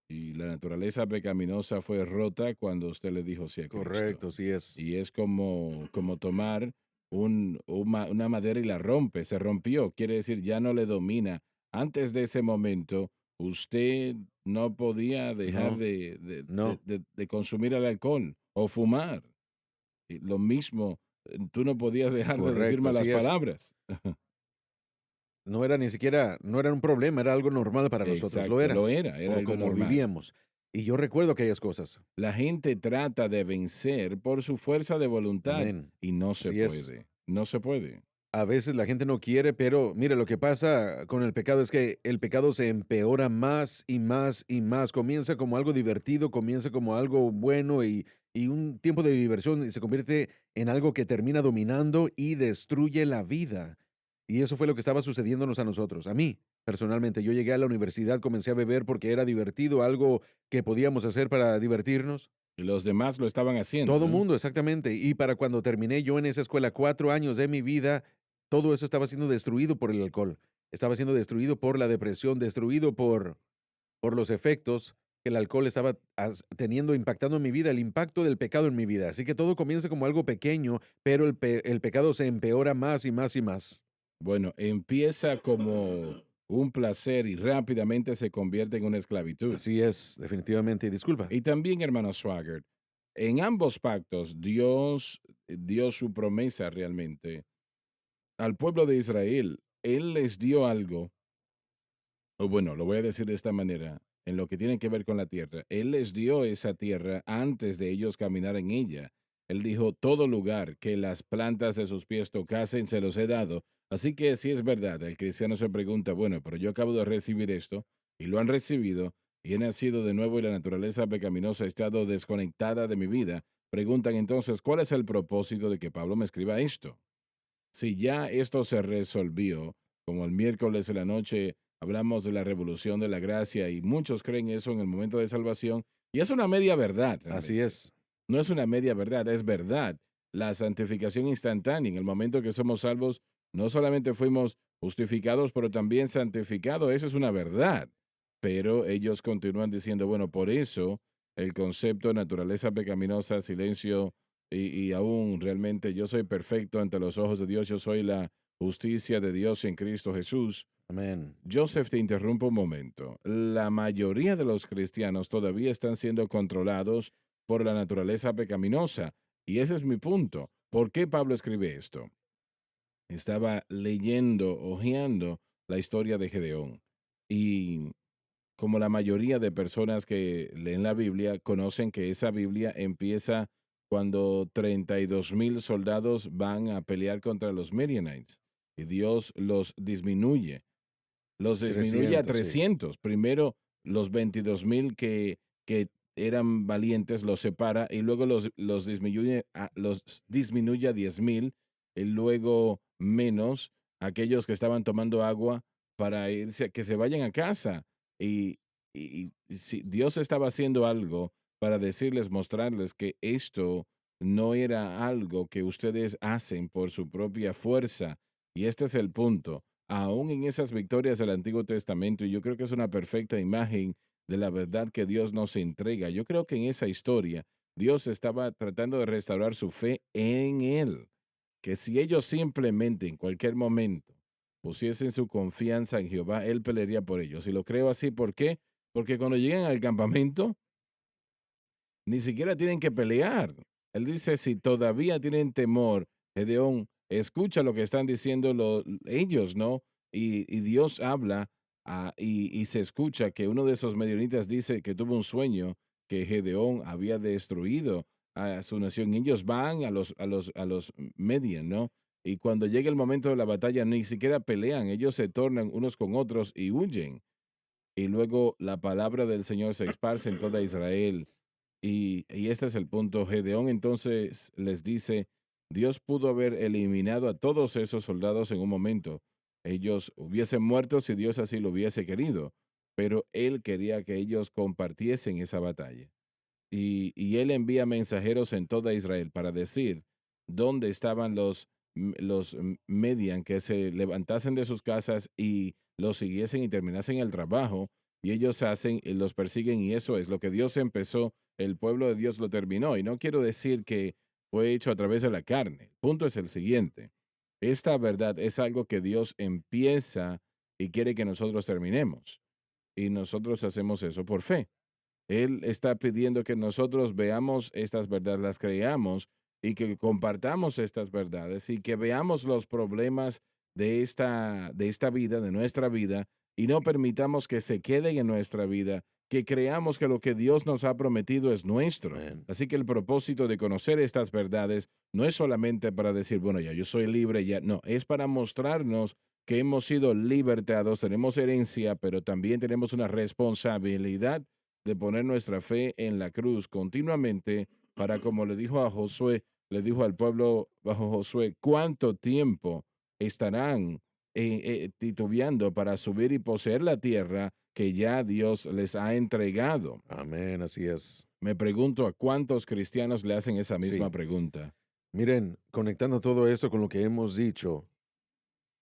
Y la naturaleza pecaminosa fue rota cuando usted le dijo sí a Cristo. Correcto, sí es. Y es como tomar una madera y la rompe, se rompió, quiere decir ya no le domina. Antes de ese momento, usted no podía dejar No, no. de consumir el alcohol o fumar. Y lo mismo, tú no podías dejar de decir Correcto, malas así es. palabras. No era ni siquiera, no era un problema, era algo normal para nosotros, Exacto, lo era por algo como normal. vivíamos. Y yo recuerdo aquellas cosas. La gente trata de vencer por su fuerza de voluntad Amén. y no se Así es. puede, no se puede. A veces la gente no quiere, pero mire, lo que pasa con el pecado es que el pecado se empeora más y más y más. Comienza como algo divertido, comienza como algo bueno y un tiempo de diversión y se convierte en algo que termina dominando y destruye la vida. Y eso fue lo que estaba sucediéndonos a nosotros. A mí, personalmente, yo llegué a la universidad, comencé a beber porque era divertido, algo que podíamos hacer para divertirnos. Y los demás lo estaban haciendo, Todo ¿no? mundo, exactamente. Y para cuando terminé yo en esa escuela, 4 años de mi vida, todo eso estaba siendo destruido por el alcohol. Estaba siendo destruido por la depresión, destruido por los efectos que el alcohol estaba teniendo, impactando en mi vida, el impacto del pecado en mi vida. Así que todo comienza como algo pequeño, pero el pecado se empeora más y más y más. Bueno, empieza como un placer y rápidamente se convierte en una esclavitud. Así es, definitivamente. Y disculpa. Y también, hermano Swagger, en ambos pactos Dios dio su promesa realmente al pueblo de Israel. Él les dio algo, o bueno, lo voy a decir de esta manera, en lo que tiene que ver con la tierra. Él les dio esa tierra antes de ellos caminar en ella. Él dijo, todo lugar que las plantas de sus pies tocasen, se los he dado. Así que si es verdad, el cristiano se pregunta, bueno, pero yo acabo de recibir esto, y lo han recibido, y he nacido de nuevo y la naturaleza pecaminosa ha estado desconectada de mi vida. Preguntan entonces, ¿cuál es el propósito de que Pablo me escriba esto? Si ya esto se resolvió, como el miércoles de la noche hablamos de la revolución de la gracia y muchos creen eso en el momento de salvación, y es una media verdad, Así realmente. es. No es una media verdad, es verdad. La santificación instantánea, en el momento que somos salvos, no solamente fuimos justificados, pero también santificados, eso es una verdad. Pero ellos continúan diciendo, bueno, por eso el concepto de naturaleza pecaminosa, silencio y aún realmente yo soy perfecto ante los ojos de Dios, yo soy la justicia de Dios en Cristo Jesús. Amén. Joseph, te interrumpo un momento. La mayoría de los cristianos todavía están siendo controlados por la naturaleza pecaminosa. Y ese es mi punto. ¿Por qué Pablo escribe esto? Estaba leyendo, hojeando la historia de Gedeón. Y como la mayoría de personas que leen la Biblia, conocen que esa Biblia empieza cuando 32,000 soldados van a pelear contra los Midianites. Y Dios los disminuye a 300, sí. 300. Primero, los 22,000 que eran valientes los separa y luego los disminuye a 10,000 y luego menos aquellos que estaban tomando agua para irse, que se vayan a casa. Y, si Dios estaba haciendo algo para decirles, mostrarles que esto no era algo que ustedes hacen por su propia fuerza. Y este es el punto. Aún en esas victorias del Antiguo Testamento, y yo creo que es una perfecta imagen de la verdad que Dios nos entrega. Yo creo que en esa historia Dios estaba tratando de restaurar su fe en Él, que si ellos simplemente en cualquier momento pusiesen su confianza en Jehová, Él pelearía por ellos. Y lo creo así, ¿por qué? Porque cuando llegan al campamento, ni siquiera tienen que pelear. Él dice, si todavía tienen temor, Gedeón, escucha lo que están diciendo ellos, ¿no? Y Dios habla y se escucha que uno de esos medionitas dice que tuvo un sueño que Gedeón había destruido a su nación. Ellos van a los Median, ¿no? Y cuando llega el momento de la batalla, ni siquiera pelean, ellos se tornan unos con otros y huyen. Y luego la palabra del Señor se esparce en toda Israel. Y este es el punto. Gedeón entonces les dice, Dios pudo haber eliminado a todos esos soldados en un momento. Ellos hubiesen muerto si Dios así lo hubiese querido, pero él quería que ellos compartiesen esa batalla. Y él envía mensajeros en toda Israel para decir dónde estaban los Median, que se levantasen de sus casas y los siguiesen y terminasen el trabajo, y ellos hacen y los persiguen, y eso es lo que Dios empezó, el pueblo de Dios lo terminó. Y no quiero decir que fue hecho a través de la carne. El punto es el siguiente. Esta verdad es algo que Dios empieza y quiere que nosotros terminemos. Y nosotros hacemos eso por fe. Él está pidiendo que nosotros veamos estas verdades, las creamos y que compartamos estas verdades y que veamos los problemas de esta vida, de nuestra vida, y no permitamos que se queden en nuestra vida, que creamos que lo que Dios nos ha prometido es nuestro. Amén. Así que el propósito de conocer estas verdades no es solamente para decir, bueno, ya yo soy libre, ya no, es para mostrarnos que hemos sido libertados, tenemos herencia, pero también tenemos una responsabilidad de poner nuestra fe en la cruz continuamente para, como le dijo a Josué, le dijo al pueblo bajo Josué, ¿cuánto tiempo estarán titubeando para subir y poseer la tierra que ya Dios les ha entregado? Amén, así es. Me pregunto a cuántos cristianos le hacen esa misma Sí. pregunta. Miren, conectando todo eso con lo que hemos dicho,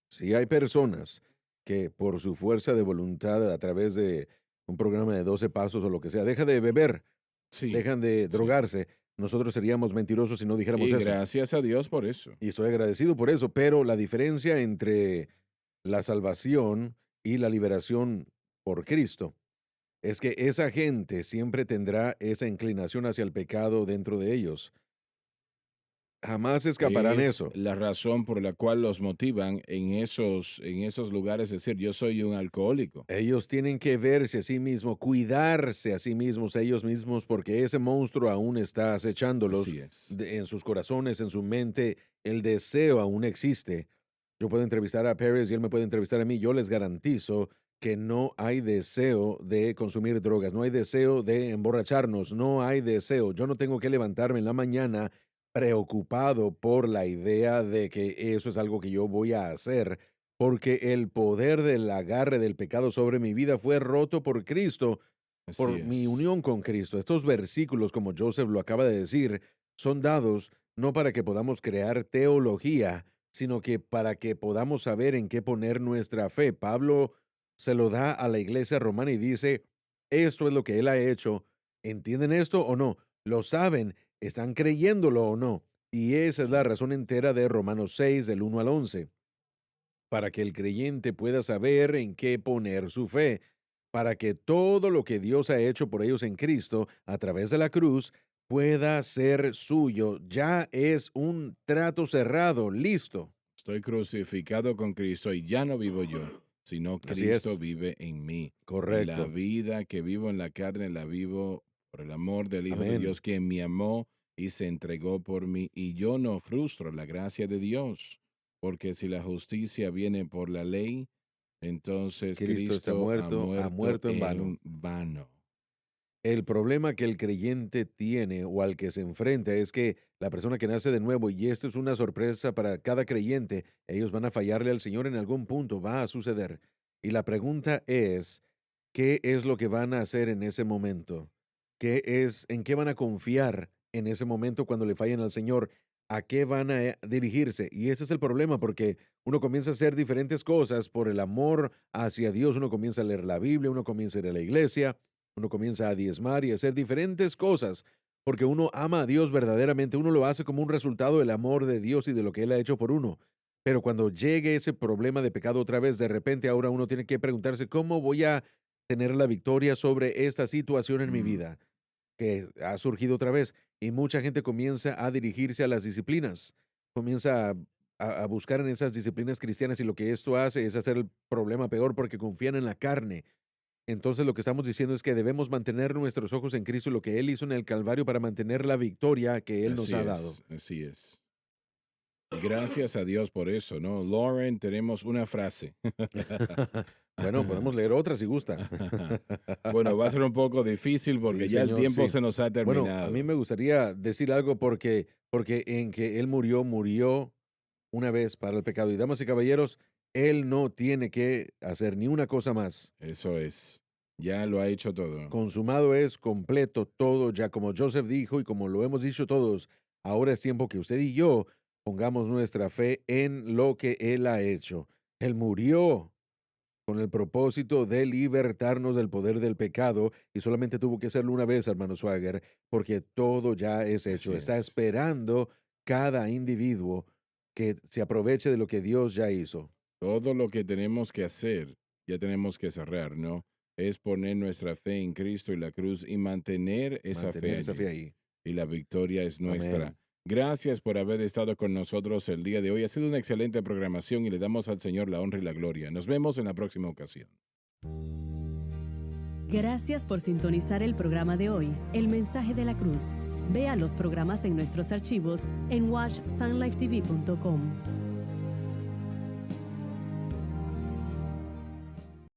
si hay personas que por su fuerza de voluntad a través de un programa de 12 pasos o lo que sea, dejan de beber, Sí, dejan de sí. drogarse, nosotros seríamos mentirosos si no dijéramos Y eso. gracias a Dios por eso. Y estoy agradecido por eso, pero la diferencia entre la salvación y la liberación por Cristo es que esa gente siempre tendrá esa inclinación hacia el pecado dentro de ellos. Jamás escaparán Es eso. la razón por la cual los motivan en esos lugares, es decir, yo soy un alcohólico. Ellos tienen que verse a sí mismos, cuidarse a sí mismos, a ellos mismos, porque ese monstruo aún está acechándolos Así es. en sus corazones, en su mente. El deseo aún existe. Yo puedo entrevistar a Pérez y él me puede entrevistar a mí. Yo les garantizo que no hay deseo de consumir drogas, no hay deseo de emborracharnos, no hay deseo. Yo no tengo que levantarme en la mañana preocupado por la idea de que eso es algo que yo voy a hacer, porque el poder del agarre del pecado sobre mi vida fue roto por Cristo, Así por mi es. unión con Cristo. Estos versículos, como Joseph lo acaba de decir, son dados no para que podamos crear teología, sino que para que podamos saber en qué poner nuestra fe. Pablo se lo da a la iglesia romana y dice, esto es lo que él ha hecho. ¿Entienden esto o no? ¿Lo saben? ¿Están creyéndolo o no? Y esa es la Sí. razón entera de Romanos 6, del 1 al 11, para que el creyente pueda saber en qué poner su fe, para que todo lo que Dios ha hecho por ellos en Cristo a través de la cruz pueda ser suyo. Ya es un trato cerrado, listo. Estoy crucificado con Cristo y ya no vivo yo, sino Así Cristo es, vive en mí. Y la correcto. vida que vivo en la carne la vivo por el amor del Hijo de Amén. Dios, quien me amó y se entregó por mí. Y yo no frustro la gracia de Dios, porque si la justicia viene por la ley, entonces Cristo está Cristo ha muerto muerto en vano. en vano. El problema que el creyente tiene o al que se enfrenta es que la persona que nace de nuevo, y esto es una sorpresa para cada creyente, ellos van a fallarle al Señor en algún punto, va a suceder. Y la pregunta es, ¿qué es lo que van a hacer en ese momento? ¿En qué van a confiar en ese momento cuando le fallen al Señor? ¿A qué van a dirigirse? Y ese es el problema, porque uno comienza a hacer diferentes cosas por el amor hacia Dios. Uno comienza a leer la Biblia, uno comienza a ir a la iglesia, uno comienza a diezmar y a hacer diferentes cosas, porque uno ama a Dios verdaderamente. Uno lo hace como un resultado del amor de Dios y de lo que Él ha hecho por uno. Pero cuando llegue ese problema de pecado otra vez, de repente ahora uno tiene que preguntarse, ¿cómo voy a tener la victoria sobre esta situación en mi Mm. vida que ha surgido otra vez? Y mucha gente comienza a dirigirse a las disciplinas, comienza a buscar en esas disciplinas cristianas, y lo que esto hace es hacer el problema peor porque confían en la carne. Entonces lo que estamos diciendo es que debemos mantener nuestros ojos en Cristo y lo que Él hizo en el Calvario para mantener la victoria que Él nos Así ha dado. es, así es. Y gracias a Dios por eso, ¿no? Lauren, tenemos una frase. Bueno, podemos leer otra si gusta. Bueno, va a ser un poco difícil porque Sí, ya el señor, tiempo sí. se nos ha Bueno, a terminado. mí me gustaría decir algo porque en que Él murió una vez para el pecado. Y damas y caballeros, Él no tiene que hacer ni una cosa más. Eso es. Ya lo ha hecho todo. Consumado es, completo, todo, ya como Joseph dijo y como lo hemos dicho todos. Ahora es tiempo que usted y yo pongamos nuestra fe en lo que Él ha hecho. Él murió con el propósito de libertarnos del poder del pecado, y solamente tuvo que hacerlo una vez, hermano Swagger, porque todo ya es hecho. Así Está es. esperando cada individuo que se aproveche de lo que Dios ya hizo. Todo lo que tenemos que hacer, ya tenemos que cerrar, ¿no? Es poner nuestra fe en Cristo y la cruz y mantener esa Mantener fe esa allí. fe ahí. Y la victoria es nuestra. Amén. Gracias por haber estado con nosotros el día de hoy. Ha sido una excelente programación y le damos al Señor la honra y la gloria. Nos vemos en la próxima ocasión. Gracias por sintonizar el programa de hoy, El Mensaje de la Cruz. Vea los programas en nuestros archivos en watchsunlifetv.com.